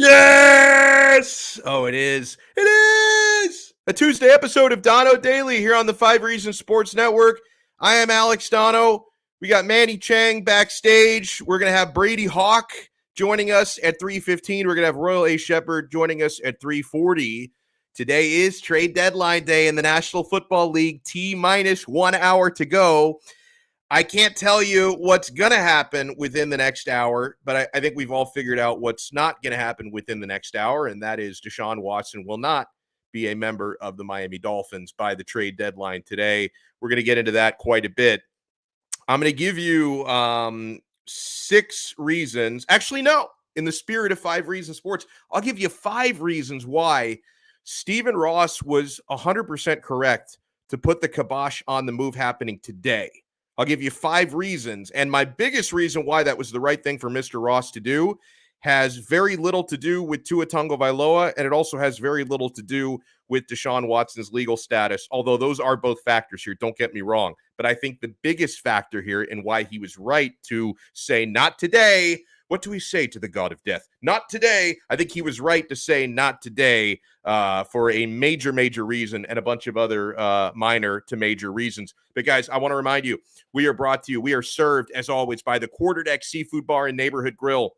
Yes! Oh, it is. It is! A Tuesday episode of Donno Daily here on the 5 Reasons Sports Network. I am Alex Donno. We got Manny Chang backstage. We're going to have Brady Hawk joining us at 3:15. We're going to have Royal A. Shepard joining us at 3:40. Today is trade deadline day in the National Football League. T-minus 1 hour to go. I can't tell you what's going to happen within the next hour, but I think we've all figured out what's not going to happen within the next hour, and that is Deshaun Watson will not be a member of the Miami Dolphins by the trade deadline today. We're going to get into that quite a bit. I'm going to give you 6 reasons. Actually, no. In the spirit of 5 Reasons Sports, I'll give you 5 reasons why Stephen Ross was 100% correct to put the kibosh on the move happening today. I'll give you 5 reasons. And my biggest reason why that was the right thing for Mr. Ross to do has very little to do with Tua Tagovailoa, and it also has very little to do with Deshaun Watson's legal status, although those are both factors here. Don't get me wrong. But I think the biggest factor here and why he was right to say, not today. What do we say to the God of death? Not today. I think he was right to say not today for a major, major reason and a bunch of other minor to major reasons. But guys, I want to remind you, we are served, as always, by the Quarterdeck Seafood Bar and Neighborhood Grill.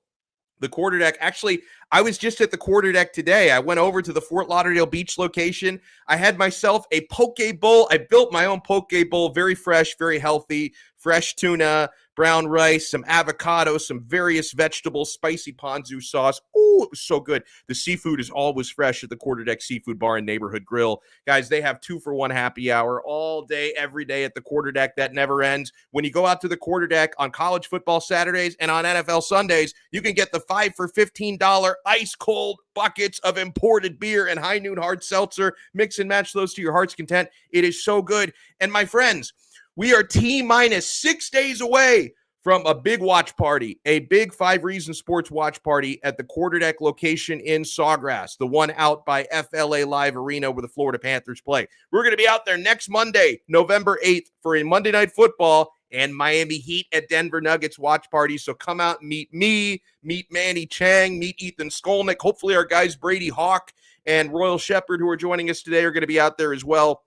The Quarterdeck, actually, I was just at the Quarterdeck today. I went over to the Fort Lauderdale Beach location. I had myself a poke bowl. I built my own poke bowl, very fresh, very healthy, fresh tuna, brown rice, some avocado, some various vegetables, spicy ponzu sauce. Ooh, it was so good. The seafood is always fresh at the Quarterdeck Seafood Bar and Neighborhood Grill. Guys, they have 2-for-1 happy hour all day, every day at the Quarterdeck. That never ends. When you go out to the Quarterdeck on college football Saturdays and on NFL Sundays, you can get the 5 for $15 ice-cold buckets of imported beer and High Noon hard seltzer. Mix and match those to your heart's content. It is so good. And my friends, we are T-minus 6 days away from a big watch party, a big 5 Reasons Sports watch party at the Quarterdeck location in Sawgrass, the one out by FLA Live Arena where the Florida Panthers play. We're going to be out there next Monday, November 8th, for a Monday Night Football and Miami Heat at Denver Nuggets watch party. So come out and meet me, meet Manny Chang, meet Ethan Skolnick. Hopefully our guys Brady Hawk and Royal Shepard, who are joining us today, are going to be out there as well.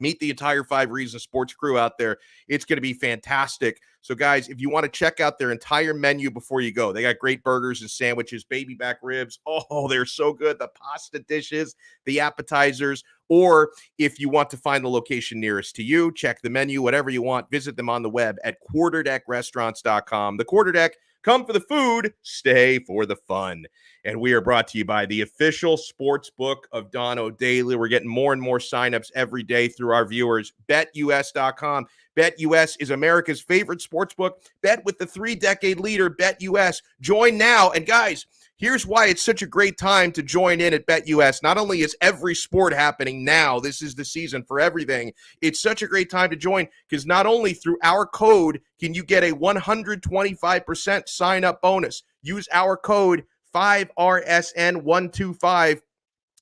Meet the entire 5 Reasons Sports crew out there. It's going to be fantastic. So, guys, if you want to check out their entire menu before you go, they got great burgers and sandwiches, baby back ribs. Oh, they're so good. The pasta dishes, the appetizers. Or if you want to find the location nearest to you, check the menu, whatever you want. Visit them on the web at quarterdeckrestaurants.com. The Quarterdeck, come for the food, stay for the fun. And we are brought to you by the official sports book of Donno Daily. We're getting more and more signups every day through our viewers. BetUS.com. BetUS is America's favorite sports book. Bet with the 3-decade leader, BetUS. Join now. And guys, here's why it's such a great time to join in at BetUS. Not only is every sport happening now, this is the season for everything. It's such a great time to join because not only through our code can you get a 125% sign-up bonus. Use our code 5RSN125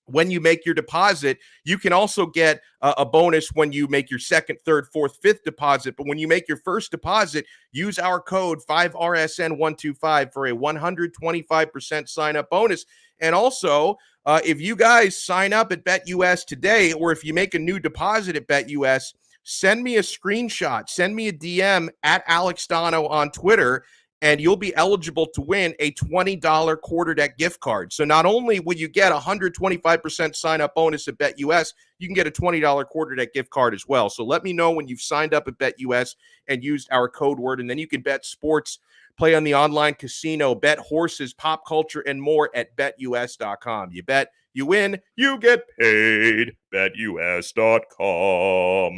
when you make your deposit. You can also get a bonus when you make your second, third, fourth, fifth deposit. But when you make your first deposit, use our code 5RSN125 for a 125% sign-up bonus. And also, if you guys sign up at BetUS today, or if you make a new deposit at BetUS, send me a screenshot. Send me a DM at Alex Donno on Twitter, and you'll be eligible to win a $20 Quarterdeck gift card. So not only will you get a 125% sign-up bonus at BetUS, you can get a $20 Quarterdeck gift card as well. So let me know when you've signed up at BetUS and used our code word, and then you can bet sports, play on the online casino, bet horses, pop culture, and more at BetUS.com. You bet, you win, you get paid. BetUS.com.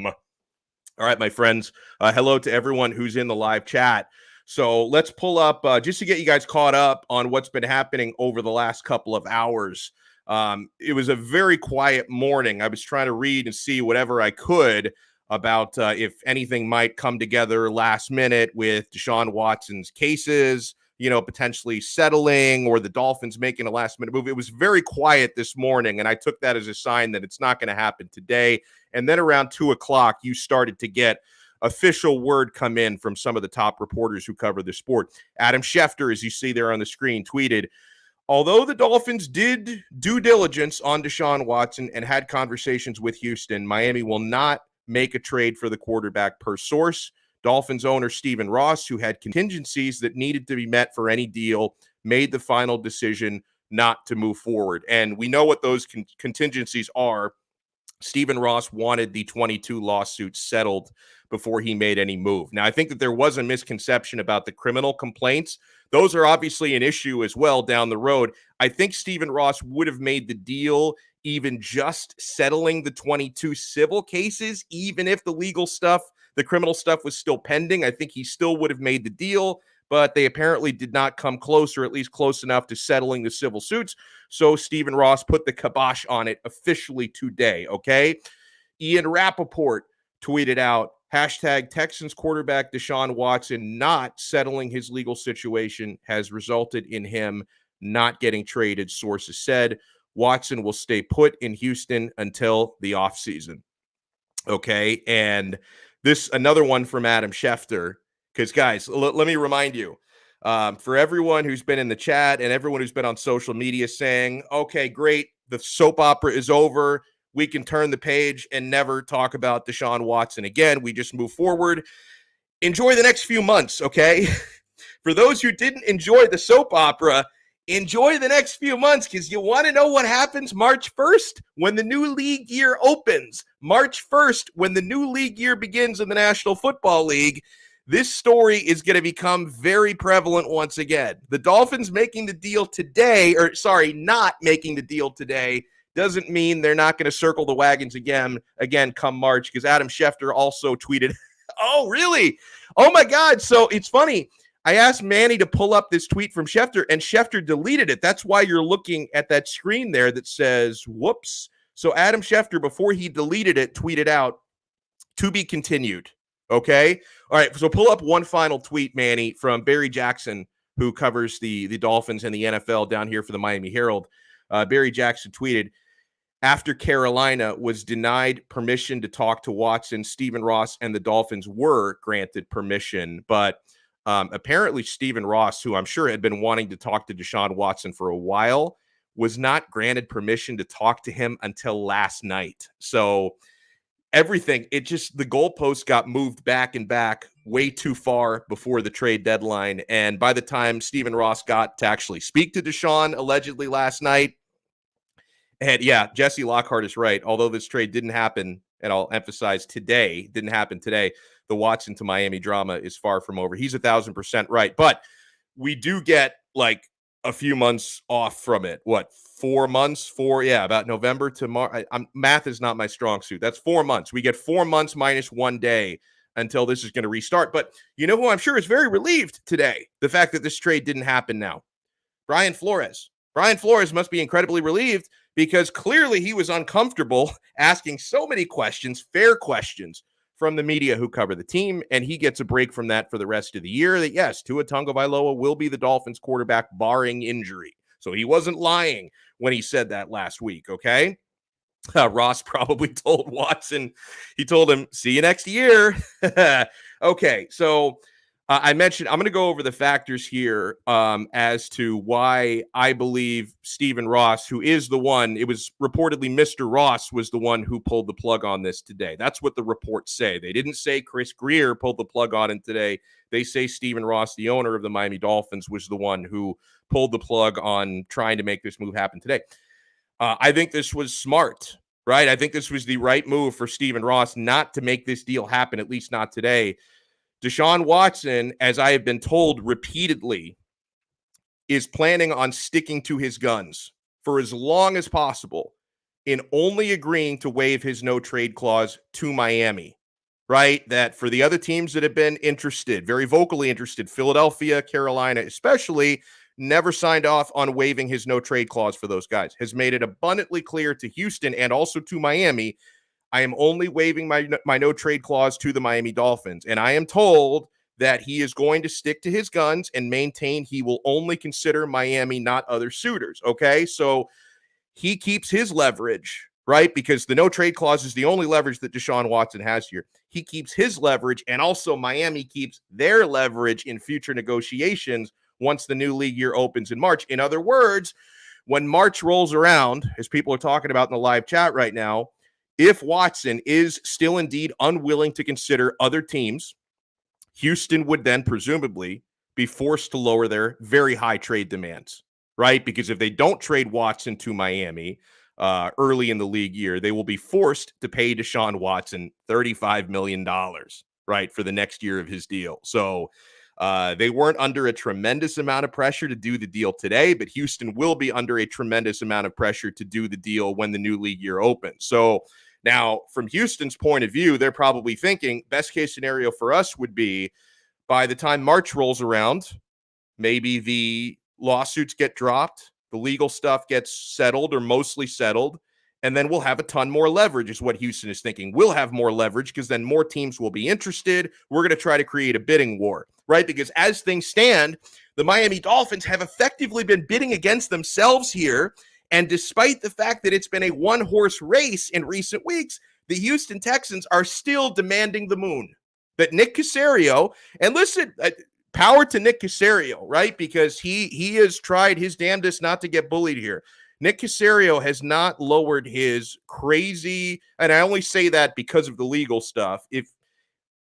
All right, my friends, hello to everyone who's in the live chat. So let's pull up, just to get you guys caught up on what's been happening over the last couple of hours. It was a very quiet morning. I was trying to read and see whatever I could about if anything might come together last minute with Deshaun Watson's cases, potentially settling, or the Dolphins making a last-minute move. It was very quiet this morning, and I took that as a sign that it's not going to happen today. And then around 2 o'clock, you started to get official word come in from some of the top reporters who cover the sport. Adam Schefter, as you see there on the screen, tweeted, Although the Dolphins did due diligence on Deshaun Watson and had conversations with Houston, Miami will not make a trade for the quarterback per source. Dolphins owner Stephen Ross, who had contingencies that needed to be met for any deal, made the final decision not to move forward. And we know what those contingencies are. Stephen Ross wanted the 22 lawsuits settled before he made any move. Now, I think that there was a misconception about the criminal complaints. Those are obviously an issue as well down the road. I think Stephen Ross would have made the deal even just settling the 22 civil cases, even if the legal stuff, the criminal stuff was still pending. I think he still would have made the deal, but they apparently did not come close, or at least close enough to settling the civil suits. So Stephen Ross put the kibosh on it officially today, okay? Ian Rappaport tweeted out, hashtag Texans quarterback Deshaun Watson not settling his legal situation has resulted in him not getting traded, sources said. Watson will stay put in Houston until the offseason. Okay, and this, another one from Adam Schefter, because guys, let me remind you, for everyone who's been in the chat and everyone who's been on social media saying, okay, great, the soap opera is over, we can turn the page and never talk about Deshaun Watson again, we just move forward. Enjoy the next few months, okay? For those who didn't enjoy the soap opera, enjoy the next few months, because you want to know what happens March 1st when the new league year opens. March 1st, when the new league year begins in the National Football League, this story is going to become very prevalent once again. The Dolphins making the deal today, or sorry, not making the deal today, doesn't mean they're not going to circle the wagons again come March, because Adam Schefter also tweeted, oh, really? Oh, my God. So it's funny. I asked Manny to pull up this tweet from Schefter, and Schefter deleted it. That's why you're looking at that screen there that says, whoops. So Adam Schefter, before he deleted it, tweeted out, to be continued. Okay? All right, so pull up one final tweet, Manny, from Barry Jackson, who covers the Dolphins and the NFL down here for the Miami Herald. Barry Jackson tweeted, after Carolina was denied permission to talk to Watson, Stephen Ross and the Dolphins were granted permission, but apparently Stephen Ross, who I'm sure had been wanting to talk to Deshaun Watson for a while, was not granted permission to talk to him until last night. So everything, the goalposts got moved back and back way too far before the trade deadline. And by the time Stephen Ross got to actually speak to Deshaun allegedly last night, and yeah, Jesse Lockhart is right. Although this trade didn't happen, and I'll emphasize today, didn't happen today, the Watson to Miami drama is far from over. He's 1,000% right. But we do get like a few months off from it. What, 4 months? About November to March. Math is not my strong suit. That's 4 months. We get 4 months minus 1 day until this is going to restart. But you know who I'm sure is very relieved today? The fact that this trade didn't happen now. Brian Flores. Brian Flores must be incredibly relieved, because clearly he was uncomfortable asking so many questions, fair questions, from the media who cover the team, and he gets a break from that for the rest of the year. That, yes, Tua Tagovailoa will be the Dolphins quarterback barring injury. So he wasn't lying when he said that last week, okay? Ross probably told Watson, he told him, see you next year. Okay, so I mentioned, I'm going to go over the factors here as to why I believe Stephen Ross, who is the one, it was reportedly Mr. Ross was the one who pulled the plug on this today. That's what the reports say. They didn't say Chris Greer pulled the plug on it today. They say Stephen Ross, the owner of the Miami Dolphins, was the one who pulled the plug on trying to make this move happen today. I think this was smart, right? I think this was the right move for Stephen Ross not to make this deal happen, at least not today. Deshaun Watson, as I have been told repeatedly, is planning on sticking to his guns for as long as possible in only agreeing to waive his no-trade clause to Miami, right? That for the other teams that have been interested, very vocally interested, Philadelphia, Carolina especially, never signed off on waiving his no-trade clause for those guys, has made it abundantly clear to Houston and also to Miami, I am only waiving my no-trade clause to the Miami Dolphins. And I am told that he is going to stick to his guns and maintain he will only consider Miami, not other suitors, okay? So he keeps his leverage, right? Because the no-trade clause is the only leverage that Deshaun Watson has here. He keeps his leverage, and also Miami keeps their leverage in future negotiations once the new league year opens in March. In other words, when March rolls around, as people are talking about in the live chat right now, if Watson is still indeed unwilling to consider other teams, Houston would then presumably be forced to lower their very high trade demands, right? Because if they don't trade Watson to Miami early in the league year, they will be forced to pay Deshaun Watson $35 million, right, for the next year of his deal. So they weren't under a tremendous amount of pressure to do the deal today, but Houston will be under a tremendous amount of pressure to do the deal when the new league year opens. So now, from Houston's point of view, they're probably thinking best case scenario for us would be by the time March rolls around, maybe the lawsuits get dropped, the legal stuff gets settled or mostly settled, and then we'll have a ton more leverage is what Houston is thinking. We'll have more leverage because then more teams will be interested. We're going to try to create a bidding war, right? Because as things stand, the Miami Dolphins have effectively been bidding against themselves here. And despite the fact that it's been a one-horse race in recent weeks, the Houston Texans are still demanding the moon. That Nick Caserio, and listen, power to Nick Caserio, right? Because he has tried his damnedest not to get bullied here. Nick Caserio has not lowered his crazy, and I only say that because of the legal stuff. If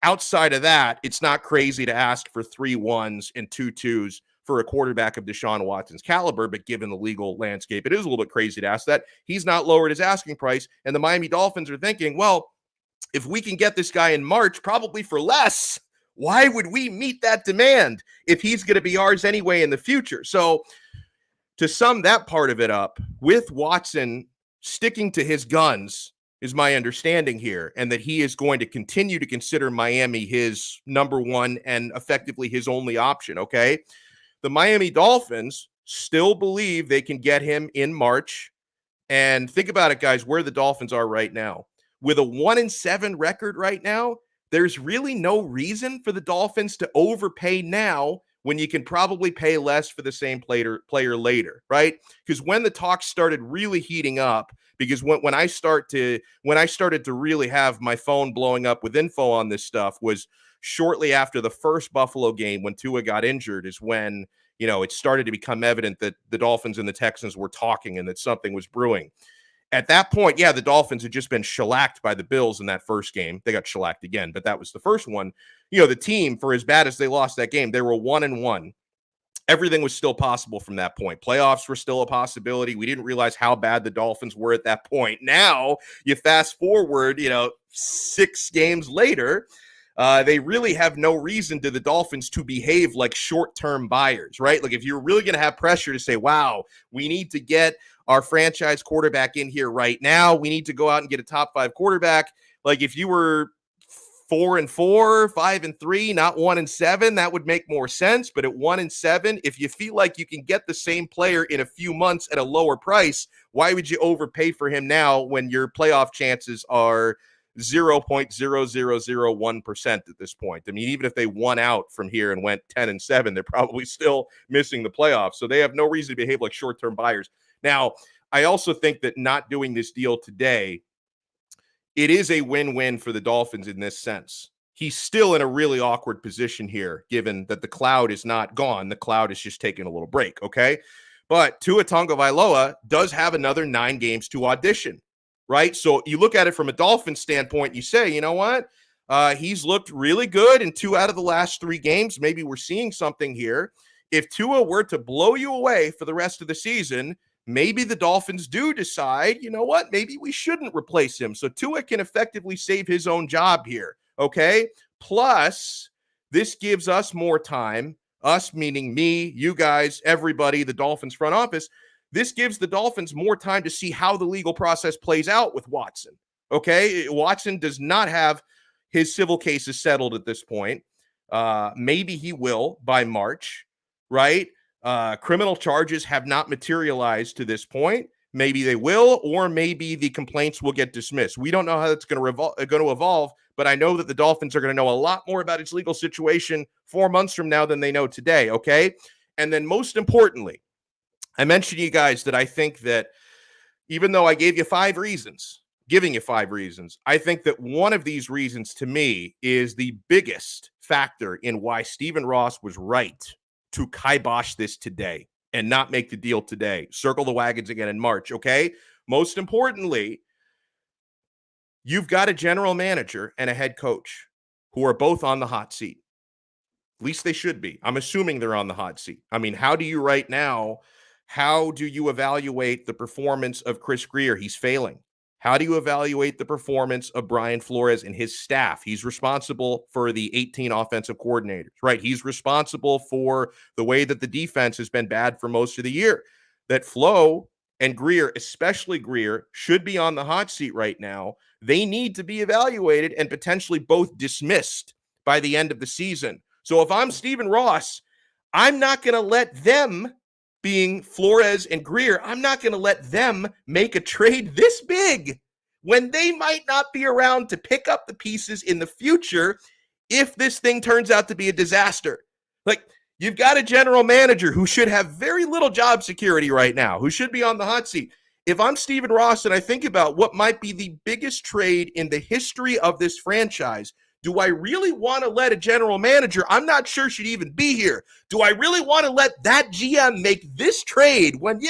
outside of that, it's not crazy to ask for 3 1s and 2 2s for a quarterback of Deshaun Watson's caliber, but given the legal landscape, it is a little bit crazy to ask that. He's not lowered his asking price, and the Miami Dolphins are thinking, well, if we can get this guy in March, probably for less, why would we meet that demand if he's going to be ours anyway in the future? So to sum that part of it up, with Watson sticking to his guns is my understanding here, and that he is going to continue to consider Miami his number one and effectively his only option, okay? The Miami Dolphins still believe they can get him in March. And think about it, guys, where the Dolphins are right now. With a 1-7 record right now, there's really no reason for the Dolphins to overpay now when you can probably pay less for the same player later, right? Because when the talks started really heating up, because when I started to really have my phone blowing up with info on this stuff was shortly after the first Buffalo game when Tua got injured is when, it started to become evident that the Dolphins and the Texans were talking and that something was brewing. At that point, the Dolphins had just been shellacked by the Bills in that first game. They got shellacked again, but that was the first one. The team, for as bad as they lost that game, they were 1-1. Everything was still possible from that point. Playoffs were still a possibility. We didn't realize how bad the Dolphins were at that point. Now, you fast forward, 6 games later, they really have no reason to the Dolphins to behave like short-term buyers, right? Like if you're really going to have pressure to say, wow, we need to get our franchise quarterback in here right now. We need to go out and get a top 5 quarterback. Like if you were 4-4, 5-3, not 1-7, that would make more sense. But at 1-7, if you feel like you can get the same player in a few months at a lower price, why would you overpay for him now when your playoff chances are 0.0001% at this point? I mean, even if they won out from here and went 10-7, they're probably still missing the playoffs. So they have no reason to behave like short-term buyers. Now, I also think that not doing this deal today, it is a win-win for the Dolphins in this sense. He's still in a really awkward position here, given that the cloud is not gone. The cloud is just taking a little break, okay? But Tua Tagovailoa does have another 9 games to audition, right? So you look at it from a Dolphins standpoint, you say, you know what? He's looked really good in 2 out of the last 3 games. Maybe we're seeing something here. If Tua were to blow you away for the rest of the season, maybe the Dolphins do decide, you know what, maybe we shouldn't replace him. So Tua can effectively save his own job here, okay? Plus, this gives us more time, us meaning me, you guys, everybody, the Dolphins front office. This gives the Dolphins more time to see how the legal process plays out with Watson, okay? Watson does not have his civil cases settled at this point. Maybe he will by March, right? Criminal charges have not materialized to this point. Maybe they will, or maybe the complaints will get dismissed. We don't know how that's going to evolve, but I know that the Dolphins are going to know a lot more about its legal situation 4 months from now than they know today, okay? And then most importantly, I mentioned to you guys that I think that even though I gave you 5 reasons, I think that one of these reasons to me is the biggest factor in why Stephen Ross was right to kibosh this today and not make the deal today. Circle the wagons again in March, okay? Most importantly, you've got a general manager and a head coach who are both on the hot seat. At least they should be. I'm assuming they're on the hot seat. I mean, how do you evaluate the performance of Chris Grier? He's failing. How do you evaluate the performance of Brian Flores and his staff? He's responsible for the 18 offensive coordinators, right? He's responsible for the way that the defense has been bad for most of the year. That Flo and Grier, especially Grier, should be on the hot seat right now. They need to be evaluated and potentially both dismissed by the end of the season. So if I'm Stephen Ross, I'm not going to let them, being Flores and Grier, I'm not going to let them make a trade this big when they might not be around to pick up the pieces in the future if this thing turns out to be a disaster. Like, you've got a general manager who should have very little job security right now, who should be on the hot seat. If I'm Stephen Ross and I think about what might be the biggest trade in the history of this franchise, do I really want to let a general manager I'm not sure should even be here? Do I really want to let that GM make this trade when,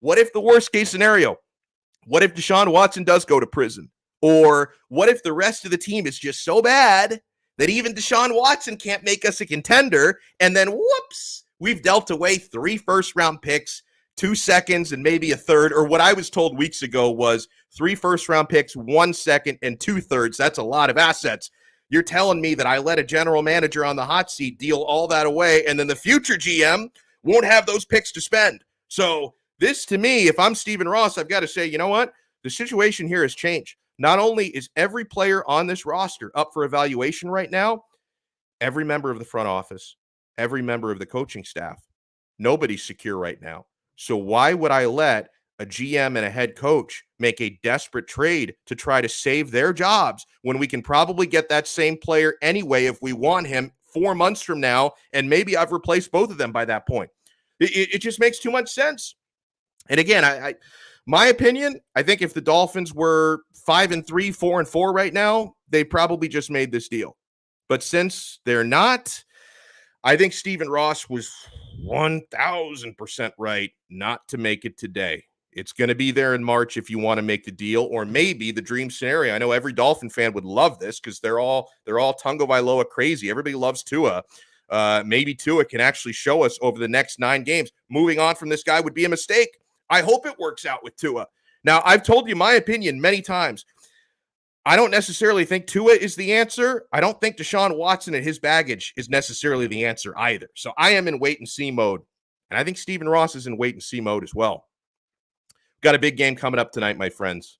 what if the worst case scenario? What if Deshaun Watson does go to prison? Or what if the rest of the team is just so bad that even Deshaun Watson can't make us a contender? And then, whoops, we've dealt away 3 first-round picks, 2 seconds, and maybe a third. Or what I was told weeks ago was 3 first-round picks, 1 second, and 2 thirds. That's a lot of assets. You're telling me that I let a general manager on the hot seat deal all that away, and then the future GM won't have those picks to spend. So this, to me, if I'm Stephen Ross, I've got to say, you know what? The situation here has changed. Not only is every player on this roster up for evaluation right now, every member of the front office, every member of the coaching staff, nobody's secure right now. So why would I let a GM and a head coach make a desperate trade to try to save their jobs when we can probably get that same player anyway if we want him 4 months from now, and maybe I've replaced both of them by that point? It just makes too much sense. And again, my opinion, I think if the Dolphins were 5-3, 4-4 right now, they probably just made this deal. But since they're not, I think Stephen Ross was 1,000% right not to make it today. It's going to be there in March if you want to make the deal, or maybe the dream scenario. I know every Dolphin fan would love this because they're all Tunga Vailoa crazy. Everybody loves Tua. Maybe Tua can actually show us over the next 9 games. Moving on from this guy would be a mistake. I hope it works out with Tua. Now, I've told you my opinion many times. I don't necessarily think Tua is the answer. I don't think Deshaun Watson and his baggage is necessarily the answer either. So I am in wait-and-see mode, and I think Stephen Ross is in wait-and-see mode as well. Got a big game coming up tonight, my friends.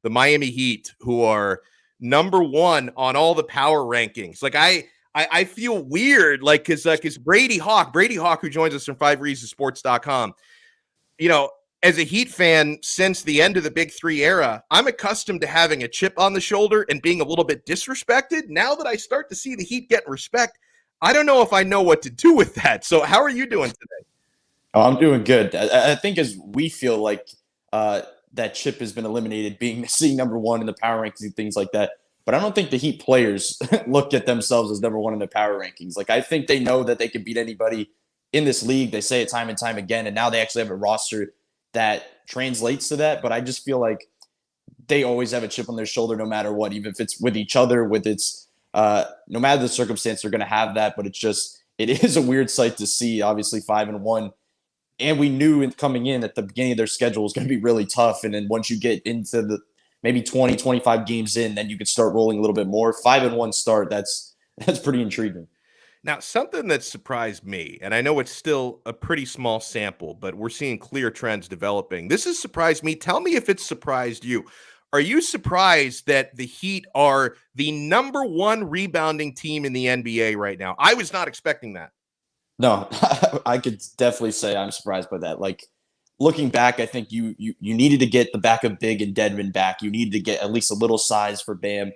The Miami Heat, who are number 1 on all the power rankings. Like, I feel weird, like, because Brady Hawk, who joins us from 5reasonsports.com, you know, as a Heat fan since the end of the Big 3 era, I'm accustomed to having a chip on the shoulder and being a little bit disrespected. Now that I start to see the Heat getting respect, I don't know if I know what to do with that. So how are you doing today? Oh, I'm doing good. I think as we feel like that chip has been eliminated, seeing number 1 in the power rankings and things like that. But I don't think the Heat players look at themselves as number 1 in the power rankings. Like, I think they know that they can beat anybody in this league. They say it time and time again, and now they actually have a roster that translates to that. But I just feel like they always have a chip on their shoulder no matter what, even if it's with each other, no matter the circumstance, they're going to have that. But it is a weird sight to see, obviously 5-1. And we knew coming in at the beginning of their schedule was going to be really tough. And then once you get into the maybe 20, 25 games in, then you could start rolling a little bit more. 5-1 start, that's pretty intriguing. Now, something that surprised me, and I know it's still a pretty small sample, but we're seeing clear trends developing. This has surprised me. Tell me if it's surprised you. Are you surprised that the Heat are the number 1 rebounding team in the NBA right now? I was not expecting that. No, I could definitely say I'm surprised by that. Like, looking back, I think you needed to get the backup big and Dedmon back. You needed to get at least a little size for Bam.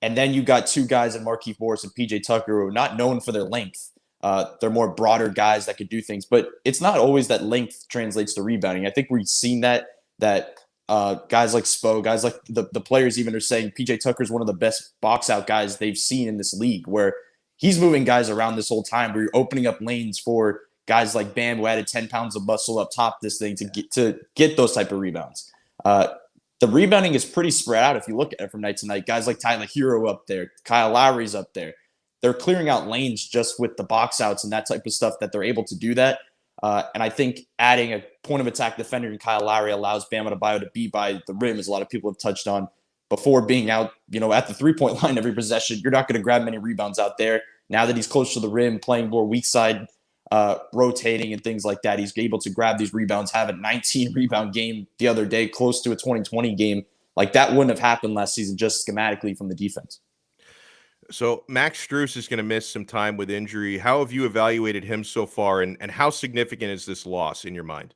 And then you got 2 guys in Markieff Morris and PJ Tucker who are not known for their length. They're more broader guys that could do things. But it's not always that length translates to rebounding. I think we've seen that guys like Spo, guys like the players even are saying PJ Tucker is one of the best box out guys they've seen in this league, where he's moving guys around this whole time where you're opening up lanes for guys like Bam, who added 10 pounds of muscle up top this thing to get those type of rebounds. The rebounding is pretty spread out if you look at it from night to night. Guys like Tyler Hero up there, Kyle Lowry's up there. They're clearing out lanes just with the box outs and that type of stuff that they're able to do that. And I think adding a point of attack defender in Kyle Lowry allows Bam Adebayo to be by the rim, as a lot of people have touched on before, being out, at the 3-point line every possession. You're not going to grab many rebounds out there. Now that he's close to the rim, playing more weak side, rotating and things like that, he's able to grab these rebounds, have a 19 rebound game the other day, close to a 2020 game. Like, that wouldn't have happened last season just schematically from the defense. So Max Strus is going to miss some time with injury. How have you evaluated him so far, and how significant is this loss in your mind?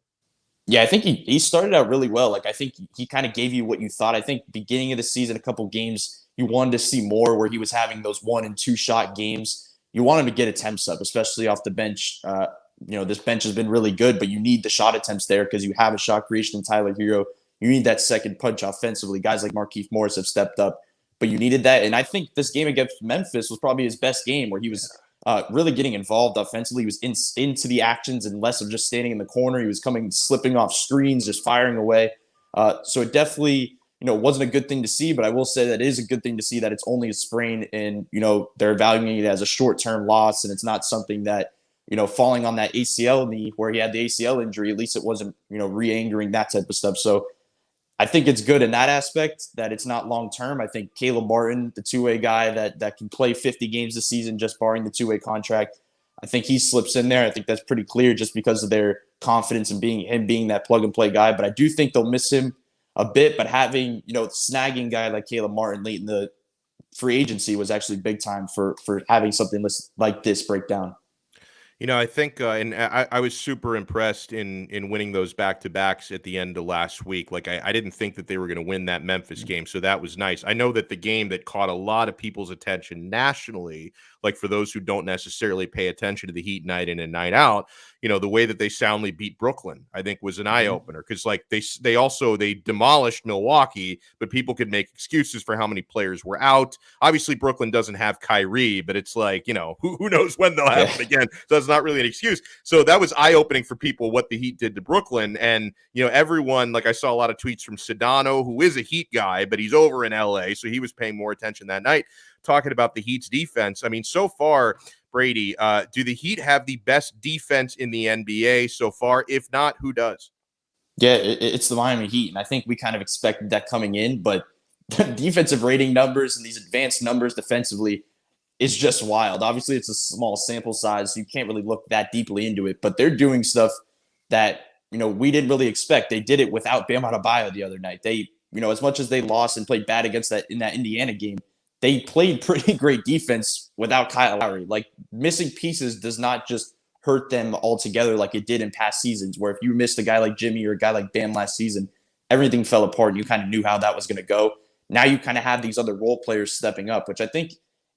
Yeah, I think he started out really well. Like, I think he kind of gave you what you thought. I think beginning of the season, a couple games, you wanted to see more where he was having those 1 and 2 shot games. You want him to get attempts up, especially off the bench. This bench has been really good, but you need the shot attempts there because you have a shot creation in Tyler Hero. You need that second punch offensively. Guys like Markieff Morris have stepped up, but you needed that. And I think this game against Memphis was probably his best game, where he was really getting involved offensively. He was into the actions and less of just standing in the corner. He was slipping off screens, just firing away. So it definitely, wasn't a good thing to see, but I will say that it is a good thing to see that it's only a sprain and, they're evaluating it as a short-term loss, and it's not something that, falling on that ACL knee where he had the ACL injury, at least it wasn't, re-angering that type of stuff. So I think it's good in that aspect that it's not long-term. I think Caleb Martin, the two-way guy that can play 50 games this season, just barring the two-way contract, I think he slips in there. I think that's pretty clear just because of their confidence in being that plug-and-play guy. But I do think they'll miss him a bit, but having, snagging guy like Caleb Martin late in the free agency was actually big time for having something like this break down. I think, and I was super impressed in winning those back-to-backs at the end of last week. Like, I didn't think that they were going to win that Memphis game, so that was nice. I know that the game that caught a lot of people's attention nationally, like for those who don't necessarily pay attention to the Heat night in and night out, the way that they soundly beat Brooklyn, I think was an eye-opener, because like they demolished Milwaukee, but people could make excuses for how many players were out. Obviously, Brooklyn doesn't have Kyrie, but it's like, who knows when they'll have him again. So that's not really an excuse. So that was eye-opening for people what the Heat did to Brooklyn. And, everyone, like I saw a lot of tweets from Sedano, who is a Heat guy, but he's over in LA, so he was paying more attention that night, talking about the Heat's defense. I mean, so far, Brady, do the Heat have the best defense in the NBA so far? If not, who does? Yeah, it's the Miami Heat, and I think we kind of expected that coming in, but the defensive rating numbers and these advanced numbers defensively is just wild. Obviously, it's a small sample size, so you can't really look that deeply into it, but they're doing stuff that, we didn't really expect. They did it without Bam Adebayo the other night. They, as much as they lost and played bad against that in that Indiana game, they played pretty great defense without Kyle Lowry. Like, missing pieces does not just hurt them altogether like it did in past seasons, where if you missed a guy like Jimmy or a guy like Bam last season, everything fell apart and you kind of knew how that was going to go. Now you kind of have these other role players stepping up, which I think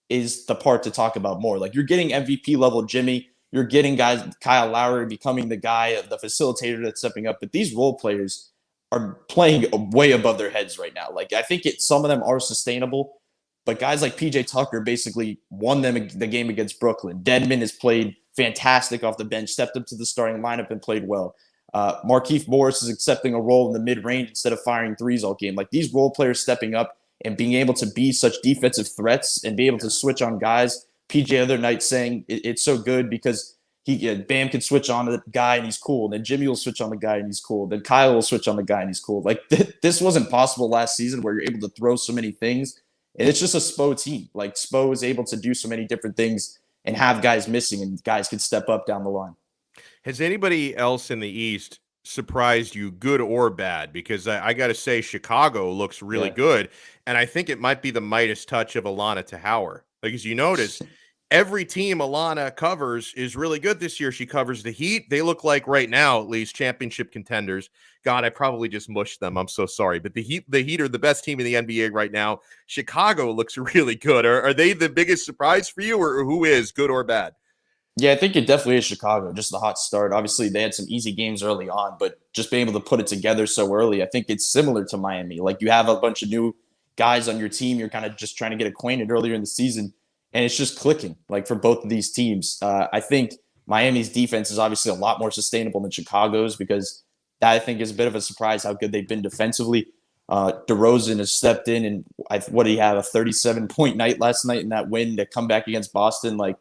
is the part to talk about more. Like, you're getting MVP level Jimmy, you're getting guys, Kyle Lowry becoming the guy, the facilitator that's stepping up, but these role players are playing way above their heads right now. Like, I think some of them are sustainable, but guys like PJ Tucker basically won them the game against Brooklyn. Dedmon has played fantastic off the bench, stepped up to the starting lineup and played well. Markieff Morris is accepting a role in the mid-range instead of firing threes all game. Like, these role players stepping up and being able to be such defensive threats and be able to switch on guys. PJ the other night saying it's so good because Bam can switch on the guy and he's cool. Then Jimmy will switch on the guy and he's cool. Then Kyle will switch on the guy and he's cool. Like, this wasn't possible last season where you're able to throw so many things. And it's just a Spo team. Like, Spo is able to do so many different things and have guys missing, and guys can step up down the line. Has anybody else in the East surprised you, good or bad? Because I got to say, Chicago looks really good, and I think it might be the Midas touch of Alana Tahauer. Like, as you notice, every team Alana covers is really good this year. She covers the Heat. They look like, right now at least, championship contenders. God, I probably just mushed them. I'm so sorry. But the Heat are the best team in the NBA right now. Chicago looks really good. Are they the biggest surprise for you, or who is, good or bad? Yeah, I think it definitely is Chicago. Just the hot start. Obviously, they had some easy games early on, but just being able to put it together so early, I think it's similar to Miami. Like, you have a bunch of new guys on your team. You're kind of just trying to get acquainted earlier in the season. and it's just clicking like for both of these teams. I think Miami's defense is obviously a lot more sustainable than Chicago's because that I think is a bit of a surprise how good they've been defensively. DeRozan has stepped in, and what did he have, a 37-point night last night in that win to come back against Boston? Like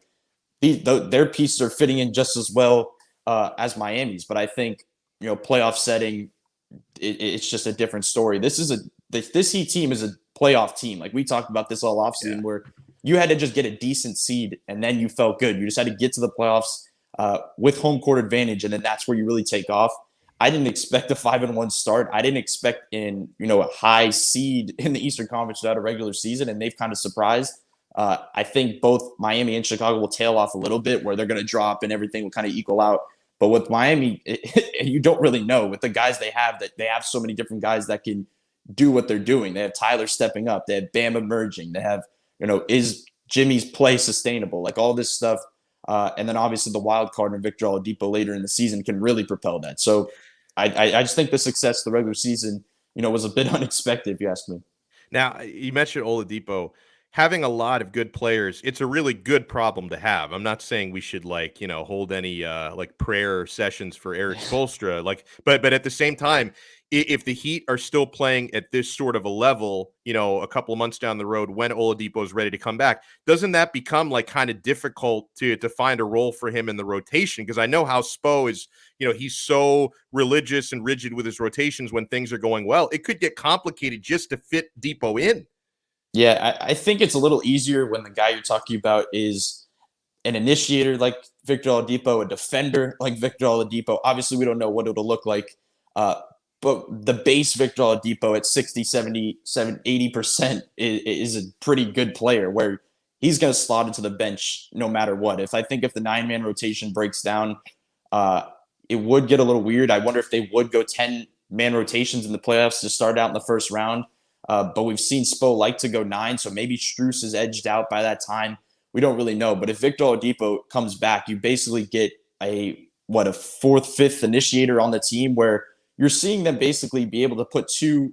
their pieces are fitting in just as well as Miami's, but I think playoff setting, it's just a different story. This Heat team is a playoff team. Like we talked about this all offseason, where you had to just get a decent seed and then you felt good. You just had to get to the playoffs with home court advantage, and then that's where you really take off. I didn't expect a 5-1 start. I didn't expect a high seed in the Eastern Conference without a regular season, and they've kind of surprised. I think both Miami and Chicago will tail off a little bit, where they're going to drop and everything will kind of equal out. But with Miami, you don't really know with the guys they have, that they have so many different guys that can do what they're doing. They have Tyler stepping up. They have Bam emerging. They have, is Jimmy's play sustainable? Like all this stuff. And then obviously the wild card and Victor Oladipo later in the season can really propel that. So I just think the success of the regular season, was a bit unexpected, if you ask me. Now, you mentioned Oladipo. Having a lot of good players, it's a really good problem to have. I'm not saying we should hold any prayer sessions for Eric Spoelstra, but at the same time, if the Heat are still playing at this sort of a level, a couple of months down the road when Oladipo is ready to come back, doesn't that become kind of difficult to find a role for him in the rotation? Because I know how Spo is, he's so religious and rigid with his rotations when things are going well. It could get complicated just to fit Depot in. Yeah, I think it's a little easier when the guy you're talking about is an initiator like Victor Oladipo, a defender like Victor Oladipo. Obviously, we don't know what it'll look like, but the base Victor Oladipo at 60, 70, 80% is a pretty good player where he's going to slot into the bench no matter what. If the 9-man rotation breaks down, it would get a little weird. I wonder if they would go 10-man rotations in the playoffs to start out in the first round. But we've seen Spo like to go 9, so maybe Strus is edged out by that time. We don't really know. But if Victor Oladipo comes back, you basically get a 4th, 5th initiator on the team where you're seeing them basically be able to put 2,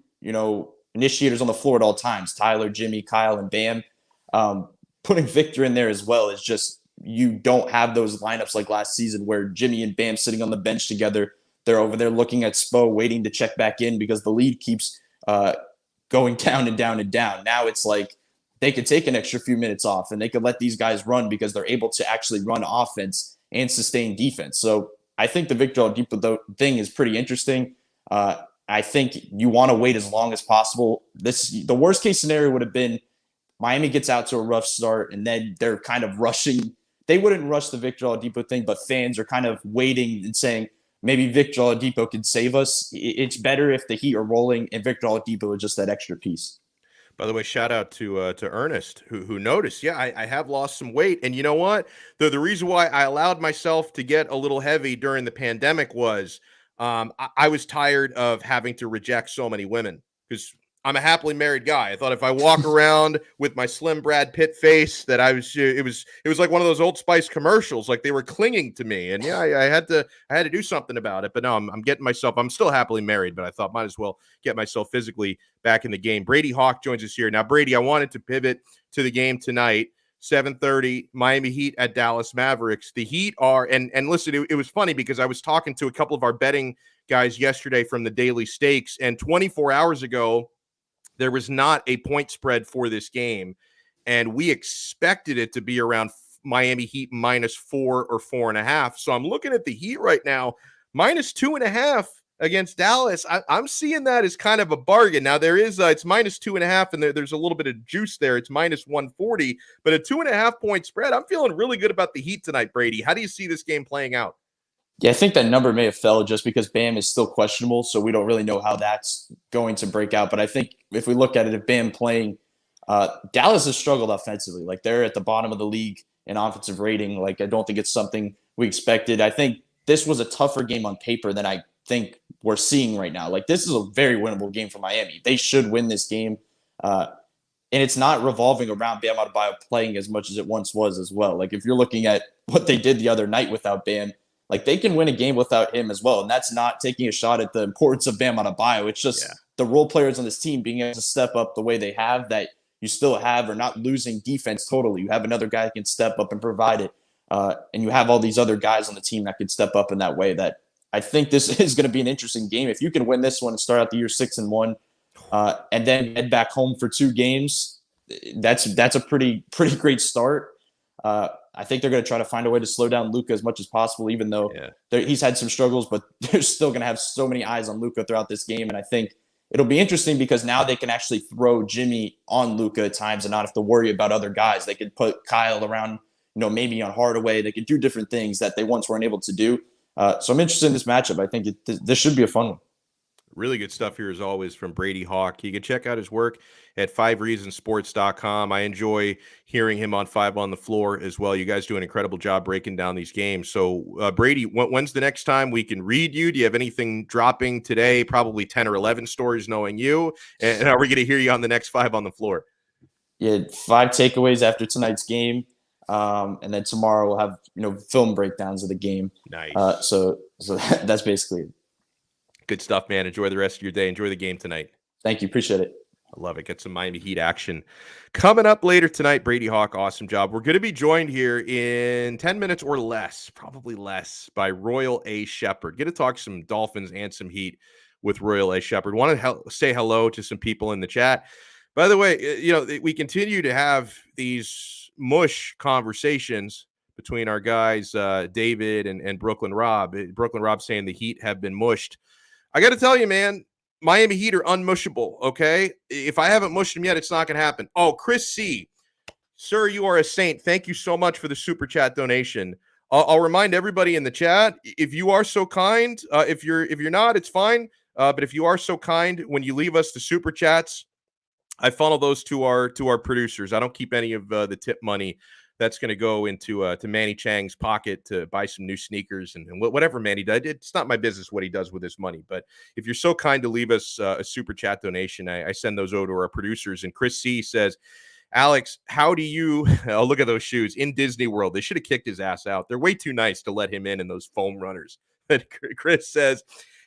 initiators on the floor at all times, Tyler, Jimmy, Kyle, and Bam. Putting Victor in there as well is just, you don't have those lineups like last season where Jimmy and Bam sitting on the bench together. They're over there looking at Spo, waiting to check back in because the lead keeps going down and down and down. Now it's like they could take an extra few minutes off and they could let these guys run because they're able to actually run offense and sustain defense. So I think the Victor Oladipo thing is pretty interesting. I think you want to wait as long as possible. The worst case scenario would have been Miami gets out to a rough start and then they're kind of rushing. They wouldn't rush the Victor Oladipo thing, but fans are kind of waiting and saying, maybe Victor Oladipo can save us. It's better if the Heat are rolling and Victor Oladipo is just that extra piece. By the way, shout out to Ernest who noticed. Yeah, I have lost some weight, and you know what? The reason why I allowed myself to get a little heavy during the pandemic was I was tired of having to reject so many women because I'm a happily married guy. I thought if I walk around with my slim Brad Pitt face, that I was. It was like one of those Old Spice commercials, like they were clinging to me. And yeah, I had to do something about it. But no, I'm getting myself. I'm still happily married, but I thought might as well get myself physically back in the game. Brady Hawk joins us here now. Brady, I wanted to pivot to the game tonight. 7:30, Miami Heat at Dallas Mavericks. The Heat are, and listen, it was funny because I was talking to a couple of our betting guys yesterday from the Daily Stakes, and 24 hours ago, there was not a point spread for this game, and we expected it to be around Miami Heat -4 or 4.5. So I'm looking at the Heat right now, -2.5 against Dallas. I'm seeing that as kind of a bargain. Now there is it's -2.5, and there's a little bit of juice there. It's -140, but a 2.5 point spread. I'm feeling really good about the Heat tonight, Brady. How do you see this game playing out? Yeah, I think that number may have fell just because Bam is still questionable, so we don't really know how that's going to break out. But I think if we look at it, if Bam playing, Dallas has struggled offensively. Like they're at the bottom of the league in offensive rating. Like I don't think it's something we expected. I think this was a tougher game on paper than I think we're seeing right now. Like this is a very winnable game for Miami. They should win this game. And it's not revolving around Bam Adebayo playing as much as it once was as well. Like if you're looking at what they did the other night without Bam, like they can win a game without him as well. And that's not taking a shot at the importance of Bam Adebayo. It's just the role players on this team being able to step up the way they have, that you still have, or not losing defense totally. You have another guy that can step up and provide it. And you have all these other guys on the team that can step up in that way. That I think this is going to be an interesting game. If you can win this one and start out the year 6-1, and then head back home for 2 games, that's a pretty great start. I think they're going to try to find a way to slow down Luka as much as possible, even though he's had some struggles, but they're still going to have so many eyes on Luka throughout this game. And I think it'll be interesting because now they can actually throw Jimmy on Luka at times and not have to worry about other guys. They could put Kyle around, maybe on Hardaway. They could do different things that they once weren't able to do. So I'm interested in this matchup. I think this should be a fun one. Really good stuff here, as always, from Brady Hawk. You can check out his work at 5reasonsports.com. I enjoy hearing him on 5 on the Floor as well. You guys do an incredible job breaking down these games. So, Brady, when's the next time we can read you? Do you have anything dropping today? Probably 10 or 11 stories, knowing you. And are we going to hear you on the next 5 on the Floor? Yeah, 5 takeaways after tonight's game. And then tomorrow we'll have, film breakdowns of the game. Nice. So that's basically it. Good stuff, man. Enjoy the rest of your day. Enjoy the game tonight. Thank you. Appreciate it. I love it. Get some Miami Heat action. Coming up later tonight, Brady Hawk, awesome job. We're going to be joined here in 10 minutes or less, probably less, by Royal A. Shepherd. Get to talk some Dolphins and some Heat with Royal A. Shepherd. Want to say hello to some people in the chat. By the way, we continue to have these mush conversations between our guys, David and Brooklyn Rob. Brooklyn Rob saying the Heat have been mushed. I got to tell you, man, Miami Heat are unmushable, okay? If I haven't mushed them yet, it's not going to happen. Oh, Chris C. Sir, you are a saint. Thank you so much for the super chat donation. I'll remind everybody in the chat, if you are so kind, if you're not, it's fine. But if you are so kind, when you leave us the super chats, I funnel those to our producers. I don't keep any of the tip money. That's going to go into to Manny Chang's pocket to buy some new sneakers and whatever Manny does. It's not my business what he does with his money. But if you're so kind to leave us a super chat donation, I send those over to our producers. And Chris C. says, Alex, how do you – oh, look at those shoes. In Disney World, they should have kicked his ass out. They're way too nice to let him in those foam runners. But Chris says,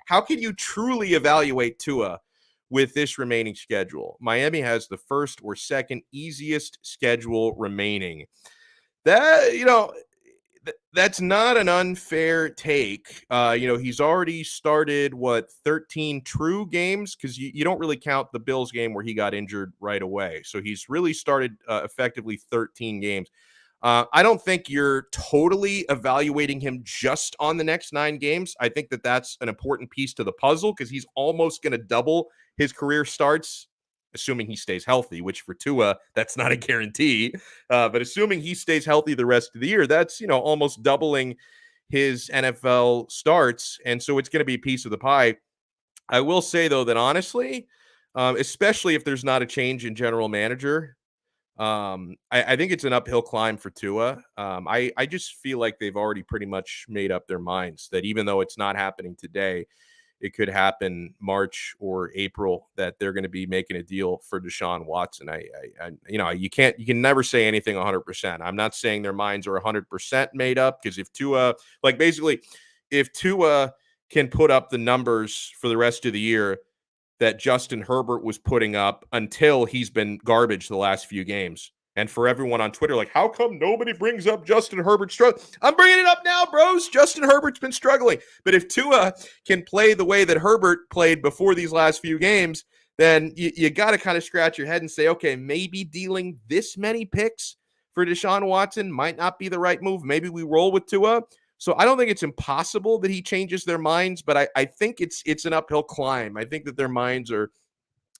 how can you truly evaluate Tua with this remaining schedule? Miami has the first or second easiest schedule remaining. That's not an unfair take. He's already started 13 true games, because you don't really count the Bills game where he got injured right away. So he's really started effectively 13 games. I don't think you're totally evaluating him just on the next 9 games. I think that's an important piece to the puzzle, because he's almost going to double his career starts, assuming he stays healthy, which for Tua, that's not a guarantee. But assuming he stays healthy the rest of the year, that's, almost doubling his NFL starts. And so it's going to be a piece of the pie. I will say, though, that honestly, especially if there's not a change in general manager, I think it's an uphill climb for Tua. I just feel like they've already pretty much made up their minds that even though it's not happening today, it could happen March or April, that they're going to be making a deal for Deshaun Watson. You can never say anything 100%. I'm not saying their minds are 100% made up, because if Tua can put up the numbers for the rest of the year that Justin Herbert was putting up until he's been garbage the last few games. And for everyone on Twitter, like, how come nobody brings up Justin Herbert's struggle? I'm bringing it up now, bros. Justin Herbert's been struggling. But if Tua can play the way that Herbert played before these last few games, then you got to kind of scratch your head and say, okay, maybe dealing this many picks for Deshaun Watson might not be the right move. Maybe we roll with Tua. So I don't think it's impossible that he changes their minds, but I think it's an uphill climb. I think that their minds are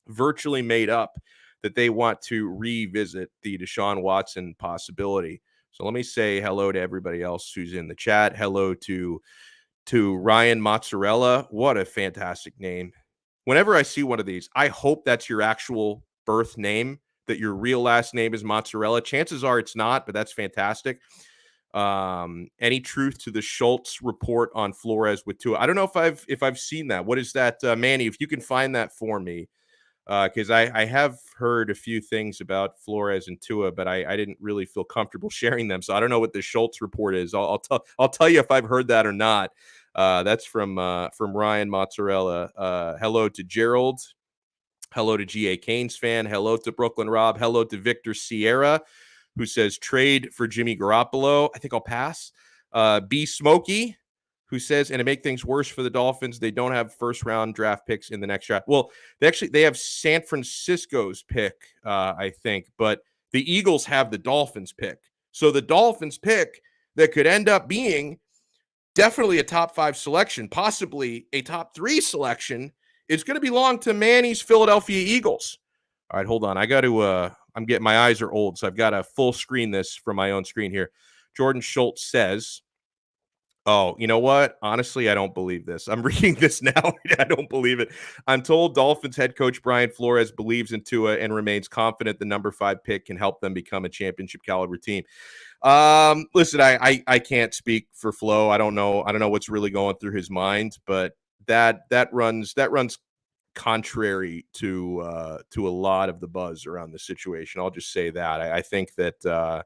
virtually made up that they want to revisit the Deshaun Watson possibility. So let me say hello to everybody else who's in the chat. Hello to Ryan Mozzarella. What a fantastic name. Whenever I see one of these, I hope that's your actual birth name, that your real last name is Mozzarella. Chances are it's not, but that's fantastic. Any truth to the Schultz report on Flores with Tua? I don't know if I've seen that. What is that, Manny? If you can find that for me. Because I have heard a few things about Flores and Tua, but I didn't really feel comfortable sharing them. So I don't know what the Schultz report is. I'll tell you if I've heard that or not. That's from Ryan Mozzarella. Hello to Gerald. Hello to G.A. Canes fan. Hello to Brooklyn Rob. Hello to Victor Sierra, who says trade for Jimmy Garoppolo. I think I'll pass. B. Smokey, who says, and to make things worse for the Dolphins, they don't have first-round draft picks in the next draft. Well, they have San Francisco's pick, I think, but the Eagles have the Dolphins pick. So the Dolphins pick that could end up being definitely a top 5 selection, possibly a top 3 selection, is going to belong to Manny's Philadelphia Eagles. All right, hold on. I got to, I'm getting, my eyes are old, so I've got to full screen this from my own screen here. Jordan Schultz says, oh, you know what? Honestly, I don't believe this. I'm reading this now. I don't believe it. I'm told Dolphins head coach Brian Flores believes in Tua and remains confident the number 5 pick can help them become a championship caliber team. Listen, I can't speak for Flo. I don't know what's really going through his mind, but that runs contrary to a lot of the buzz around the situation. I'll just say that. I think that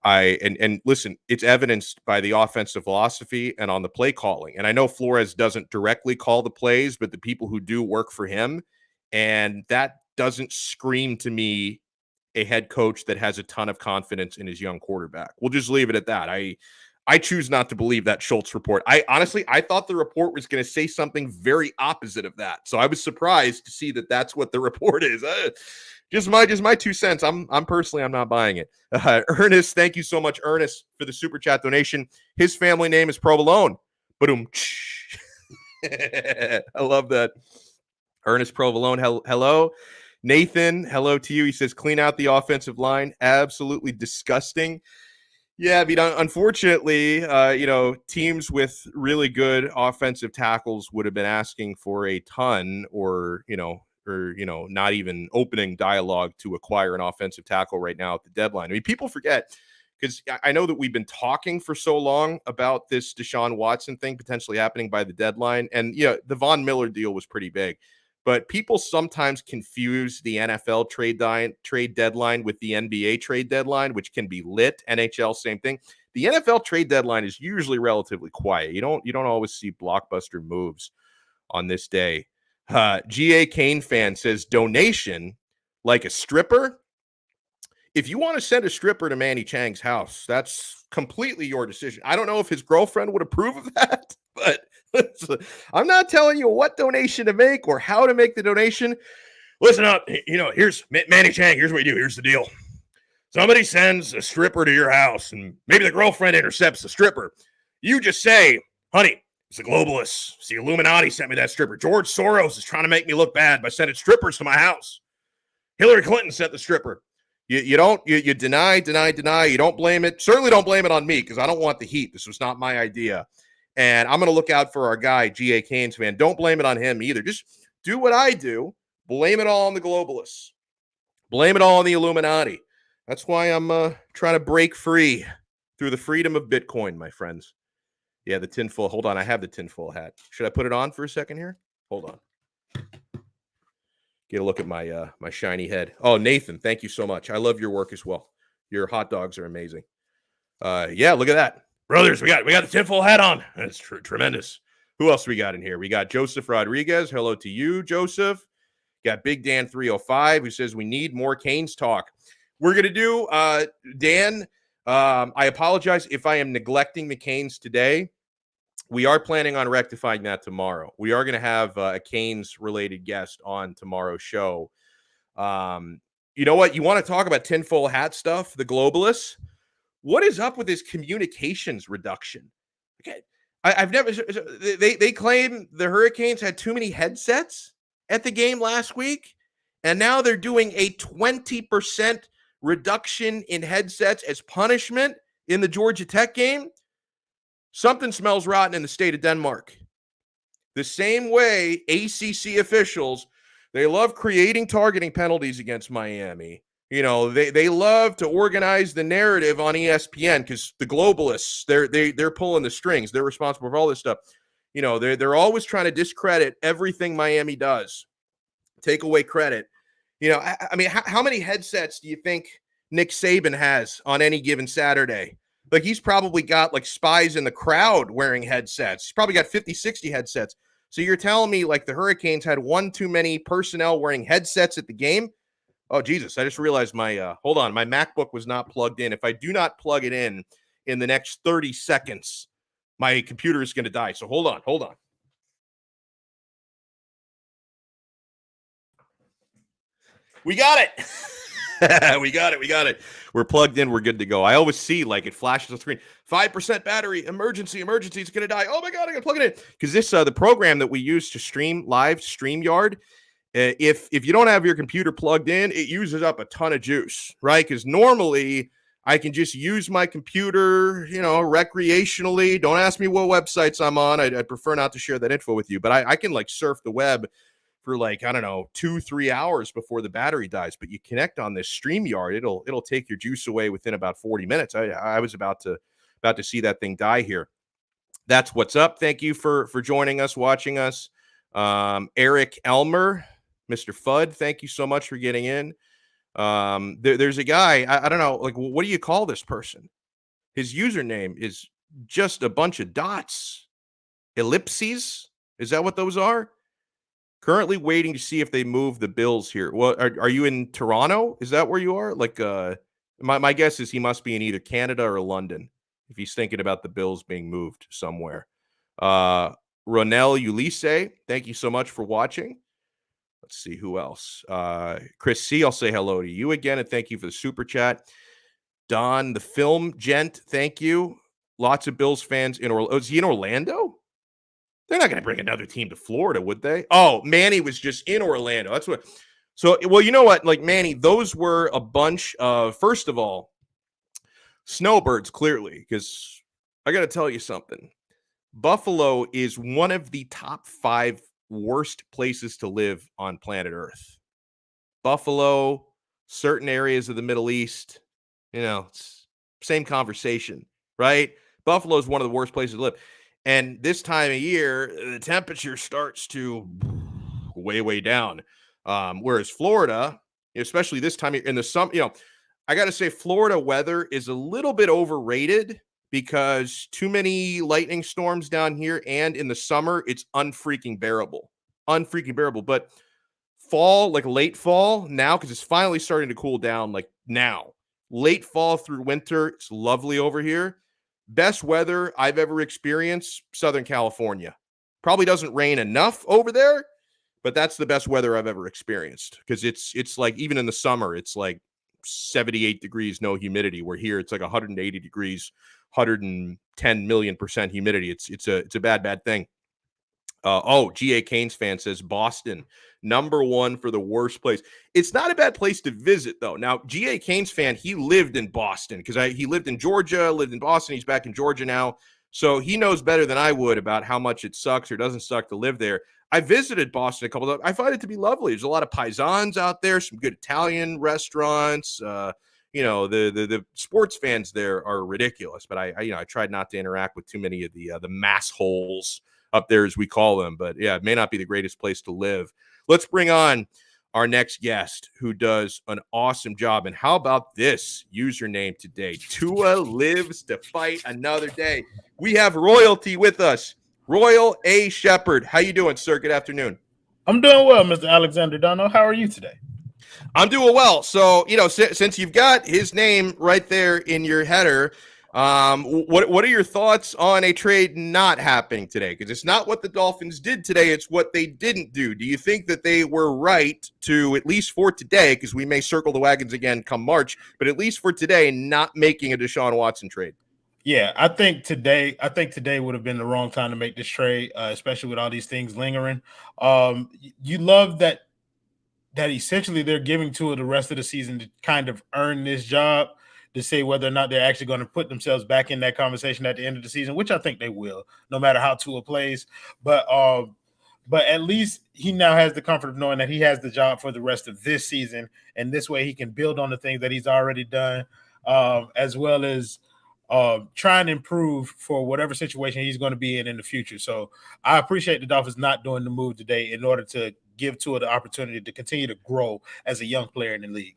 and listen, it's evidenced by the offensive philosophy and on the play calling. And I know Flores doesn't directly call the plays, but the people who do work for him, and that doesn't scream to me a head coach that has a ton of confidence in his young quarterback. We'll just leave it at that. I choose not to believe that Schultz report. I thought the report was going to say something very opposite of that. So I was surprised to see that that's what the report is. Just my 2 cents. I'm personally, I'm not buying it. Ernest, thank you so much, Ernest, for the super chat donation. His family name is Provolone. Boom. I love that. Ernest Provolone, hello. Nathan, hello to you. He says, clean out the offensive line. Absolutely disgusting. Yeah, I mean, unfortunately, teams with really good offensive tackles would have been asking for a ton or not even opening dialogue to acquire an offensive tackle right now at the deadline. I mean, people forget, because I know that we've been talking for so long about this Deshaun Watson thing potentially happening by the deadline. And, the Von Miller deal was pretty big. But people sometimes confuse the NFL trade deadline with the NBA trade deadline, which can be lit. NHL, same thing. The NFL trade deadline is usually relatively quiet. You don't always see blockbuster moves on this day. G.A. Kane fan says, donation like a stripper? If you want to send a stripper to Manny Chang's house, that's completely your decision. I don't know if his girlfriend would approve of that, but I'm not telling you what donation to make or how to make the donation. Listen up. Here's Manny Chang. Here's what you do. Here's the deal. Somebody sends a stripper to your house, and maybe the girlfriend intercepts the stripper. You just say, honey, it's the globalists. It's the Illuminati sent me that stripper. George Soros is trying to make me look bad by sending strippers to my house. Hillary Clinton sent the stripper. You deny. You don't blame it. Certainly don't blame it on me, because I don't want the heat. This was not my idea. And I'm going to look out for our guy, G.A. Canes fan. Don't blame it on him either. Just do what I do. Blame it all on the globalists. Blame it all on the Illuminati. That's why I'm trying to break free through the freedom of Bitcoin, my friends. Yeah, the tinfoil. Hold on. I have the tinfoil hat. Should I put it on for a second here? Hold on. Get a look at my my shiny head. Oh, Nathan, thank you so much. I love your work as well. Your hot dogs are amazing. Yeah, look at that. Brothers, we got the tinfoil hat on. That's tremendous. Who else we got in here? We got Joseph Rodriguez. Hello to you, Joseph. Got Big Dan 305, who says we need more Canes talk. We're going to do, Dan, I apologize if I am neglecting the Canes today. We are planning on rectifying that tomorrow. We are going to have a Canes-related guest on tomorrow's show. You know what? You want to talk about tinfoil hat stuff, the globalists? What is up with this communications reduction? Okay, I've never. They claim the Hurricanes had too many headsets at the game last week, and now they're doing a 20% reduction in headsets as punishment in the Georgia Tech game. Something smells rotten in the state of Denmark. The same way ACC officials, they love creating targeting penalties against Miami. They love to organize the narrative on ESPN because the globalists, they're pulling the strings. They're responsible for all this stuff. They're always trying to discredit everything Miami does, take away credit. I mean, how many headsets do you think Nick Saban has on any given Saturday? Like, he's probably got like spies in the crowd wearing headsets. He's probably got 50, 60 headsets. So you're telling me like the Hurricanes had one too many personnel wearing headsets at the game? Oh, Jesus. I just realized my hold on. My MacBook was not plugged in. If I do not plug it in the next 30 seconds, my computer is going to die. So hold on. We got it. we got it. We're plugged in. We're good to go. I always see like it flashes on the screen. 5% battery. Emergency. It's going to die. Oh my God, I got to plug it in. Because this, the program that we use to stream live, StreamYard, if you don't have your computer plugged in, it uses up a ton of juice, right? Because normally I can just use my computer, recreationally. Don't ask me what websites I'm on. I'd prefer not to share that info with you. But I can like surf the web for like, I don't know, 2-3 hours before the battery dies. But you connect on this StreamYard, it'll take your juice away within about 40 minutes. I was about to see that thing die here. That's what's up. Thank you for joining us, watching us. Eric Elmer, Mr. Fudd, thank you so much for getting in. There's a guy, I don't know, like, what do you call this person? His username is just a bunch of dots. Ellipses? Is that what those are? Currently waiting to see if they move the Bills here. Well, are you in Toronto? Is that where you are? Like, my guess is he must be in either Canada or London if he's thinking about the Bills being moved somewhere. Ronell Ulisse, thank you so much for watching. Let's see who else. Chris C, I'll say hello to you again, and thank you for the super chat. Don, the film gent, thank you. Lots of Bills fans in Orlando. Is he in Orlando? They're not going to bring another team to Florida, would they? Oh, Manny was just in Orlando. That's what. So, well, you know what? Like, Manny, those were a bunch of, first of all, snowbirds, clearly, because I got to tell you something. Buffalo is one of the top 5 worst places to live on planet Earth. Buffalo, certain areas of the Middle East, it's same conversation, right? Buffalo is one of the worst places to live. And this time of year, the temperature starts to way down. Whereas Florida, especially this time in the summer, I got to say Florida weather is a little bit overrated because too many lightning storms down here, and in the summer, it's unfreaking bearable. But fall, like late fall now, because it's finally starting to cool down, like now. Late fall through winter, it's lovely over here. Best weather I've ever experienced, Southern California. Probably doesn't rain enough over there, but that's the best weather I've ever experienced because it's like even in the summer, it's like 78 degrees, no humidity. Where here it's like 180 degrees, 110 million% humidity. It's a bad thing. G.A. Canes fan says Boston, number 1 for the worst place. It's not a bad place to visit, though. Now, G.A. Canes fan, he lived in Boston because he lived in Georgia, lived in Boston. He's back in Georgia now. So he knows better than I would about how much it sucks or doesn't suck to live there. I visited Boston a couple of times. I find it to be lovely. There's a lot of paisans out there, some good Italian restaurants. The sports fans there are ridiculous, but I tried not to interact with too many of the mass holes up there, as we call them. But yeah, it may not be the greatest place to live. Let's bring on our next guest who does an awesome job. And how about this username today? Tua lives to fight another day. We have royalty with us. Royal A. Shepherd. How you doing, sir? Good afternoon. I'm doing well, Mr. Alexander Donno. How are you today? I'm doing well. So, since you've got his name right there in your header, what are your thoughts on a trade not happening today? Because it's not what the Dolphins did today, it's what they didn't do. Do you think that they were right to, at least for today, because we may circle the wagons again come March, but at least for today, not making a Deshaun Watson trade? Yeah, I think today would have been the wrong time to make this trade, especially with all these things lingering. You love that essentially they're giving Tua the rest of the season to kind of earn this job, to say whether or not they're actually going to put themselves back in that conversation at the end of the season, which I think they will, no matter how Tua plays. But at least he now has the comfort of knowing that he has the job for the rest of this season, and this way he can build on the things that he's already done, as well as try and improve for whatever situation he's going to be in the future. So I appreciate the Dolphins not doing the move today in order to give Tua the opportunity to continue to grow as a young player in the league.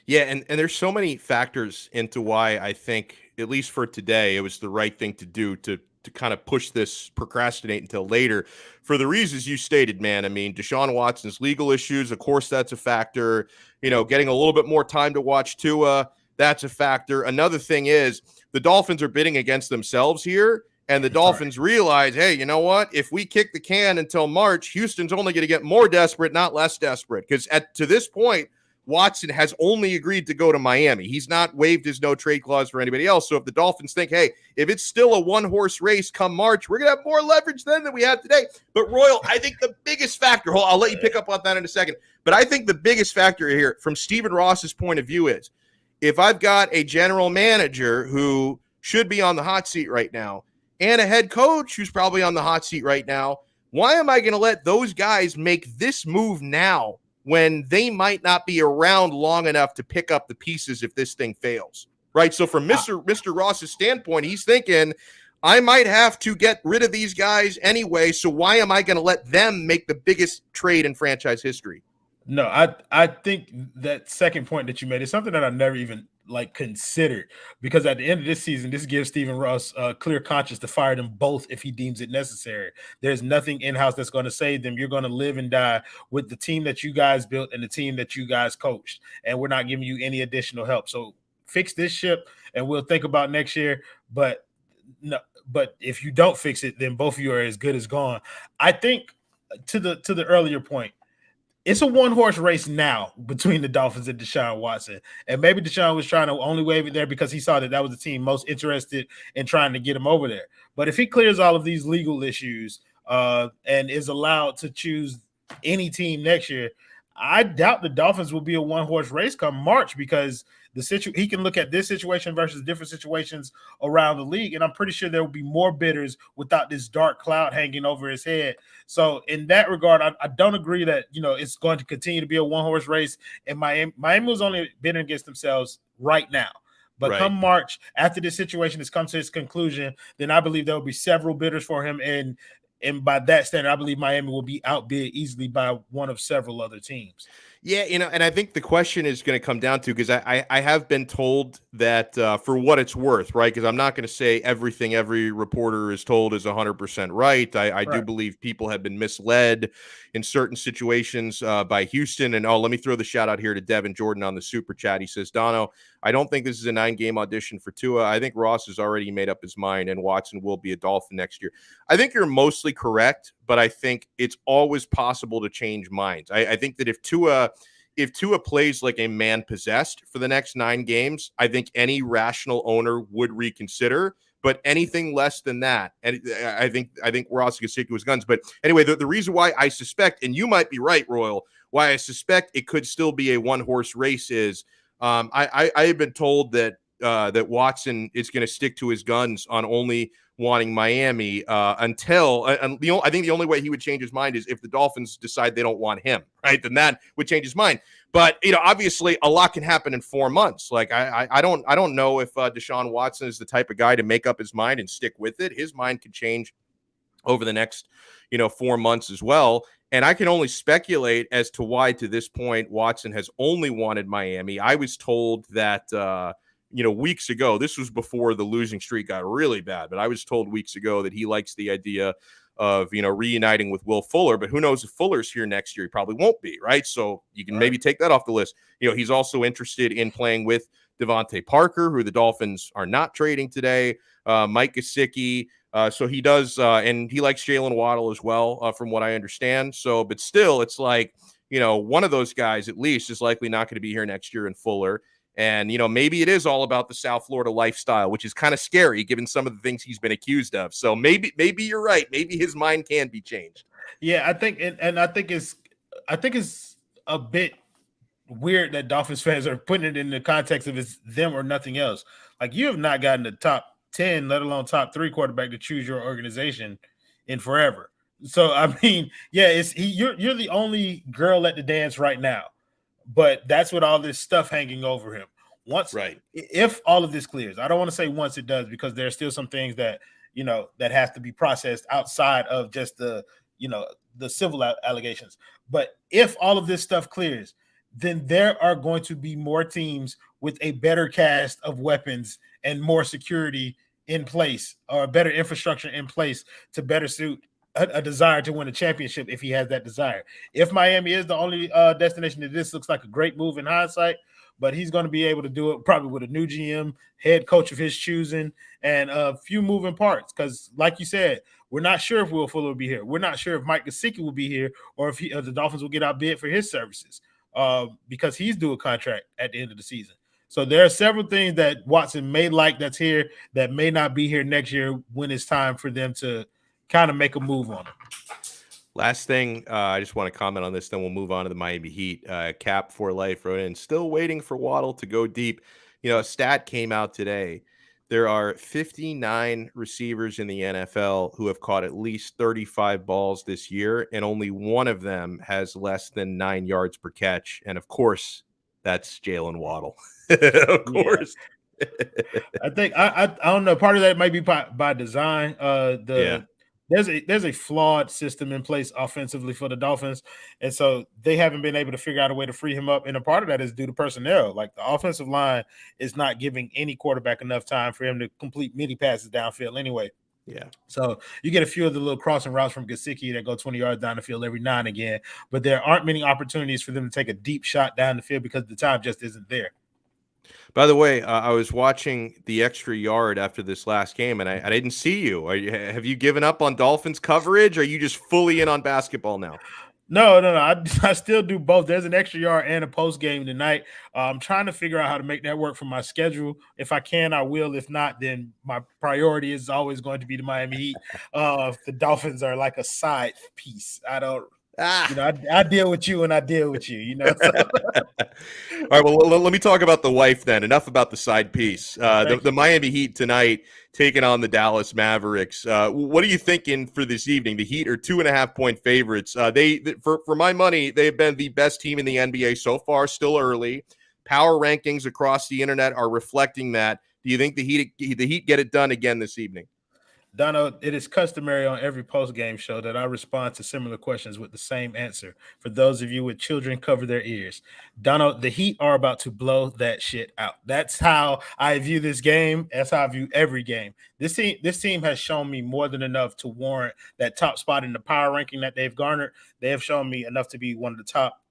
Yeah, and there's so many factors into why I think, at least for today, it was the right thing to do to kind of procrastinate until later for the reasons you stated, man. I mean, Deshaun Watson's legal issues, of course, that's a factor. Getting a little bit more time to watch Tua, that's a factor. Another thing is the Dolphins are bidding against themselves here. And the Dolphins realize, hey, you know what? If we kick the can until March, Houston's only going to get more desperate, not less desperate. Because to this point, Watson has only agreed to go to Miami. He's not waived his no-trade clause for anybody else. So if the Dolphins think, hey, if it's still a one-horse race come March, we're going to have more leverage then than we have today. But, Royal, I think the biggest factor, I'll let you pick up on that in a second, but I think the biggest factor here from Stephen Ross's point of view is if I've got a general manager who should be on the hot seat right now, and a head coach who's probably on the hot seat right now, why am I going to let those guys make this move now when they might not be around long enough to pick up the pieces if this thing fails? Right? So from Mr. Ross's standpoint, he's thinking, I might have to get rid of these guys anyway, so why am I going to let them make the biggest trade in franchise history? No, I think that second point that you made is something that I never even considered, because at the end of this season, this gives Stephen Ross a clear conscience to fire them both if he deems it necessary. There's nothing in-house that's going to save them. You're going to live and die with the team that you guys built and the team that you guys coached, and we're not giving you any additional help. So fix this ship and we'll think about next year. But if you don't fix it, then both of you are as good as gone. I think to the earlier point, it's a one-horse race now between the Dolphins and Deshaun Watson. And maybe Deshaun was trying to only wave it there because he saw that was the team most interested in trying to get him over there. But if he clears all of these legal issues and is allowed to choose any team next year, I doubt the Dolphins will be a one-horse race come March, because he can look at this situation versus different situations around the league, and I'm pretty sure there will be more bidders without this dark cloud hanging over his head. So in that regard, I don't agree that it's going to continue to be a one-horse race. And Miami was only bidding against themselves right now. But come March, after this situation has come to its conclusion, then I believe there will be several bidders for him, and by that standard, I believe Miami will be outbid easily by one of several other teams. Yeah, and I think the question is going to come down to, because I have been told that for what it's worth, right? Because I'm not going to say everything every reporter is told is 100% right. I do believe people have been misled in certain situations by Houston. And let me throw the shout out here to Devin Jordan on the super chat. He says, Donno, I don't think this is a 9-game audition for Tua. I think Ross has already made up his mind and Watson will be a Dolphin next year. I think you're mostly correct, but I think it's always possible to change minds. I think that if Tua plays like a man possessed for the next 9 games, I think any rational owner would reconsider. But anything less than that, and I think Ross can stick to his guns. But anyway, the reason why I suspect, and you might be right, Royal, why I suspect it could still be a one-horse race is I have been told that Watson is going to stick to his guns on only wanting Miami until I think the only way he would change his mind is if the Dolphins decide they don't want him, right? Then that would change his mind. But obviously a lot can happen in 4 months. Like I don't know if Deshaun Watson is the type of guy to make up his mind and stick with it. His mind could change over the next 4 months as well. And I can only speculate as to why to this point Watson has only wanted Miami. I was told that weeks ago, this was before the losing streak got really bad, but I was told weeks ago that he likes the idea of, reuniting with Will Fuller, but who knows if Fuller's here next year? He probably won't be, right? So you can maybe take that off the list. He's also interested in playing with Devontae Parker, who the Dolphins are not trading today, Mike Gesicki. So he does, and he likes Jalen Waddle as well, from what I understand. So, but still, it's like, one of those guys at least is likely not going to be here next year in Fuller. And, maybe it is all about the South Florida lifestyle, which is kind of scary given some of the things he's been accused of. So maybe you're right. Maybe his mind can be changed. Yeah, I think it's a bit weird that Dolphins fans are putting it in the context of it's them or nothing else. Like, you have not gotten the top 10, let alone top 3 quarterback to choose your organization in forever. So, I mean, yeah, you're the only girl at the dance right now. But that's with all this stuff hanging over him. If all of this clears, I don't want to say once it does, because there are still some things that that has to be processed outside of just the civil allegations. But if all of this stuff clears, then there are going to be more teams with a better cast of weapons and more security in place or better infrastructure in place to better suit a desire to win a championship if he has that desire. If Miami is the only destination, that this looks like a great move in hindsight, but he's going to be able to do it probably with a new GM, head coach of his choosing, and a few moving parts. Because, like you said, we're not sure if Will Fuller will be here. We're not sure if Mike Gesicki will be here or if the Dolphins will get outbid for his services because he's due a contract at the end of the season. So there are several things that Watson may like that's here that may not be here next year when it's time for them to kind of make a move on him. Last thing, I just want to comment on this, then we'll move on to the Miami Heat. Cap for Life wrote in, still waiting for Waddle to go deep. You know, a stat came out today. There are 59 receivers in the NFL who have caught at least 35 balls this year, and only one of them has less than 9 yards per catch. And of course, that's Jalen Waddle. Of course. Yeah. I think I don't know. Part of that might be by design. There's a flawed system in place offensively for the Dolphins, and so they haven't been able to figure out a way to free him up. And a part of that is due to personnel. Like the offensive line is not giving any quarterback enough time for him to complete many passes downfield anyway. Yeah. So you get a few of the little crossing routes from Gesicki that go 20 yards down the field every now and again, but there aren't many opportunities for them to take a deep shot down the field because the time just isn't there. By the way, I was watching the extra yard after this last game, and I didn't see you. Have you given up on Dolphins coverage? Or are you just fully in on basketball now? No. I still do both. There's an extra yard and a post game tonight. I'm trying to figure out how to make that work for my schedule. If I can, I will. If not, then my priority is always going to be the Miami Heat. The Dolphins are like a side piece. I deal with you and I deal with you, you know. All right, well, let me talk about the wife then. Enough about the side piece. The Miami Heat tonight taking on the Dallas Mavericks. What are you thinking for this evening? The Heat are 2.5-point favorites. For my money, they've been the best team in the NBA so far, still early. Power rankings across the internet are reflecting that. Do you think the Heat get it done again this evening? Donno, it is customary on every post-game show that I respond to similar questions with the same answer. For those of you with children, cover their ears. Donno, the Heat are about to blow that shit out. That's how I view this game. That's how I view every game. This team has shown me more than enough to warrant that top spot in the power ranking that they've garnered. They have shown me enough to be one of the top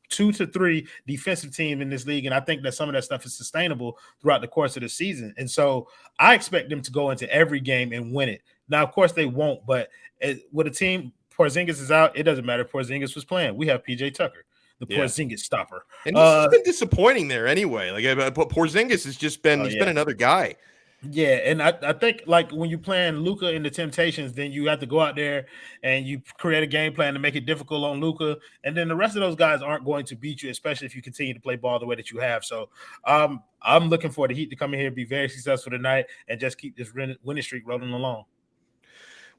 2 to 3 defensive team in this league. And I think that some of that stuff is sustainable throughout the course of the season. And so I expect them to go into every game and win it. Now, of course, they won't, but with a team, Porzingis is out. It doesn't matter if Porzingis was playing. We have PJ Tucker, the Porzingis stopper. And he's been disappointing there anyway. Like Porzingis has just been, been another guy. Yeah, and I think like when you're playing Luka in the Temptations, then you have to go out there and you create a game plan to make it difficult on Luka, and then the rest of those guys aren't going to beat you, especially if you continue to play ball the way that you have. So I'm looking for the Heat to come in here and be very successful tonight and just keep this winning streak rolling along.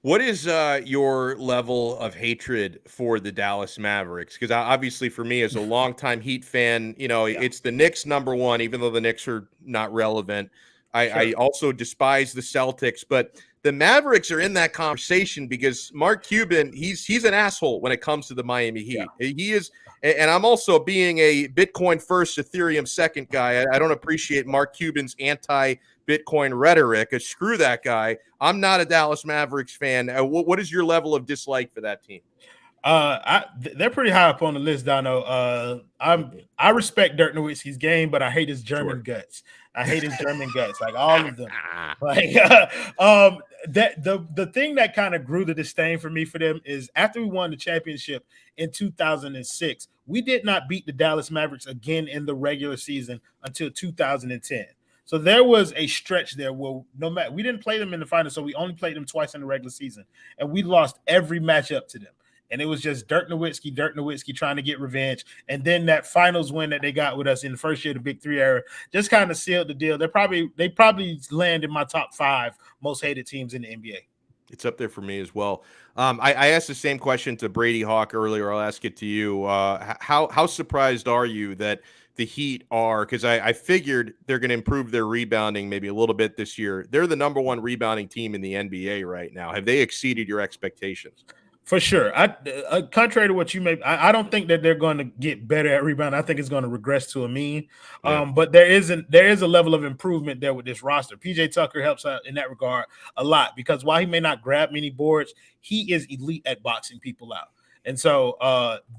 What is your level of hatred for the Dallas Mavericks? Because obviously for me as a longtime Heat fan, it's the Knicks number one, even though the Knicks are not relevant. I also despise the Celtics, but the Mavericks are in that conversation because Mark Cuban, he's an asshole when it comes to the Miami Heat. Yeah. He is, and I'm also being a Bitcoin first, Ethereum second guy. I don't appreciate Mark Cuban's anti-Bitcoin rhetoric. Screw that guy. I'm not a Dallas Mavericks fan. What is your level of dislike for that team? They're pretty high up on the list, Donno. I respect Dirk Nowitzki's game, but I hate his German guts. I hate his German guts, like all of them. Like that the thing that kind of grew the disdain for me for them is after we won the championship in 2006, we did not beat the Dallas Mavericks again in the regular season until 2010. So there was a stretch there where we didn't play them in the finals, so we only played them twice in the regular season, and we lost every matchup to them. And it was just Dirk Nowitzki trying to get revenge. And then that finals win that they got with us in the first year of the Big Three era just kind of sealed the deal. They probably land in my top 5 most hated teams in the NBA. It's up there for me as well. I asked the same question to Brady Hawk earlier. I'll ask it to you. How surprised are you that the Heat are, because I figured they're going to improve their rebounding maybe a little bit this year. They're the number 1 rebounding team in the NBA right now. Have they exceeded your expectations? For sure. Contrary to what you may, I don't think that they're going to get better at rebound. I think it's going to regress to a mean. But there is a level of improvement there with this roster. PJ Tucker helps out in that regard a lot because while he may not grab many boards, he is elite at boxing people out. And so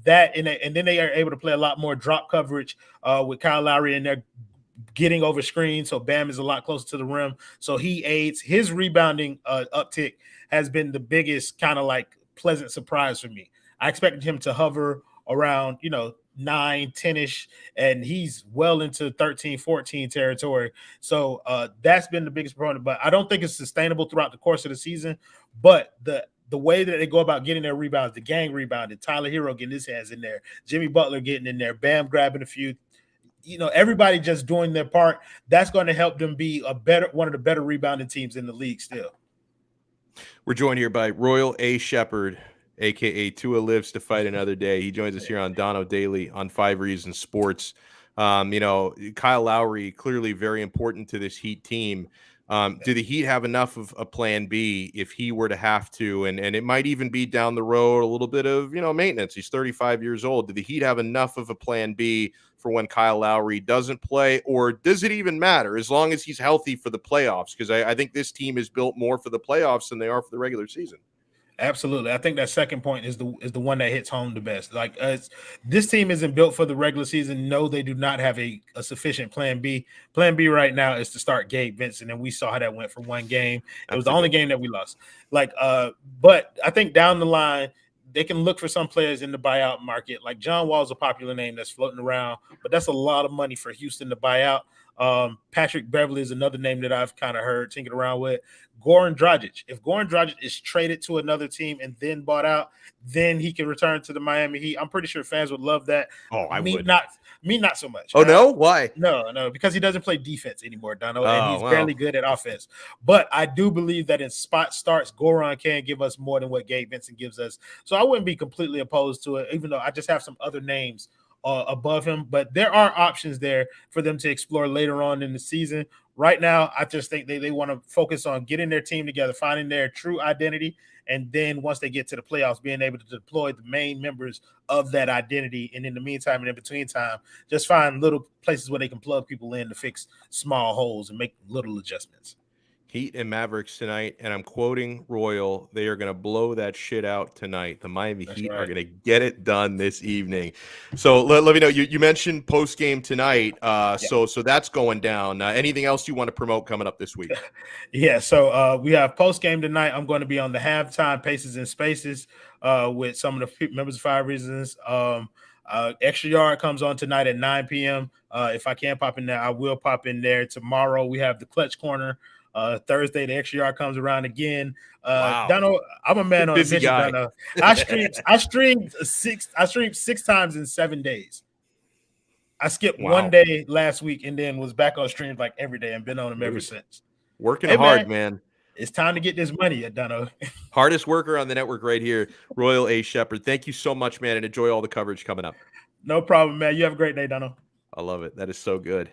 and then they are able to play a lot more drop coverage with Kyle Lowry in there getting over screens. So Bam is a lot closer to the rim. So he aids. His rebounding uptick has been the biggest kind of like pleasant surprise for me. I expected him to hover around, 9, 10-ish, and he's well into 13, 14 territory. So that's been the biggest proponent, but I don't think it's sustainable throughout the course of the season. But the way that they go about getting their rebounds, the gang rebounding, Tyler Hero getting his hands in there, Jimmy Butler getting in there, Bam grabbing a few, everybody just doing their part. That's going to help them be one of the better rebounding teams in the league still. We're joined here by Royal A. Shepherd, a.k.a. Tua Lives to Fight Another Day. He joins us here on Donno Daily on 5 Reasons Sports. Kyle Lowry, clearly very important to this Heat team. Do the Heat have enough of a plan B if he were to have to? And it might even be down the road a little bit of, maintenance. He's 35 years old. Do the Heat have enough of a plan B for when Kyle Lowry doesn't play? Or does it even matter as long as he's healthy for the playoffs? Because I think this team is built more for the playoffs than they are for the regular season. Absolutely. I think that second point is the one that hits home the best. Like this team isn't built for the regular season. No, they do not have a sufficient plan B. Plan B right now is to start Gabe Vincent, and we saw how that went for one game. It was the only game that we lost. But I think down the line, they can look for some players in the buyout market. Like John Wall is a popular name that's floating around, but that's a lot of money for Houston to buy out. Patrick Beverly is another name that I've kind of heard tinkered around with. Goran Dragic. If Goran Dragic is traded to another team and then bought out, then he can return to the Miami Heat. I'm pretty sure fans would love that. Oh, I would. Me, not so much. Oh, no? Why? No, because he doesn't play defense anymore, Donno, and he's barely good at offense. But I do believe that in spot starts, Goran can give us more than what Gabe Vincent gives us. So I wouldn't be completely opposed to it, even though I just have some other names above him. But there are options there for them to explore later on in the season. Right now, I just think they want to focus on getting their team together, finding their true identity, and then once they get to the playoffs, being able to deploy the main members of that identity. And in the meantime and in between time, just find little places where they can plug people in to fix small holes and make little adjustments. Heat and Mavericks tonight, and I'm quoting Royal, they are going to blow that shit out tonight. The Miami Heat are going to get it done this evening. So let me know. You mentioned post-game tonight, so that's going down. Anything else you want to promote coming up this week? So we have post-game tonight. I'm going to be on the halftime Paces and Spaces with some of the members of 5 Reasons. Extra Yard comes on tonight at 9 p.m. If I can pop in there, I will pop in there. Tomorrow we have the Clutch Corner. Thursday, the Extra Yard comes around again. Wow. Donno, I'm a man on a mission, guy. Donno. I streamed 6 times in 7 days. I skipped one day last week and then was back on streams like every day and been on them ever since. Working hard, man. It's time to get this money, Donno. Hardest worker on the network right here, Royal A. Shepherd. Thank you so much, man, and enjoy all the coverage coming up. No problem, man. You have a great day, Donno. I love it. That is so good.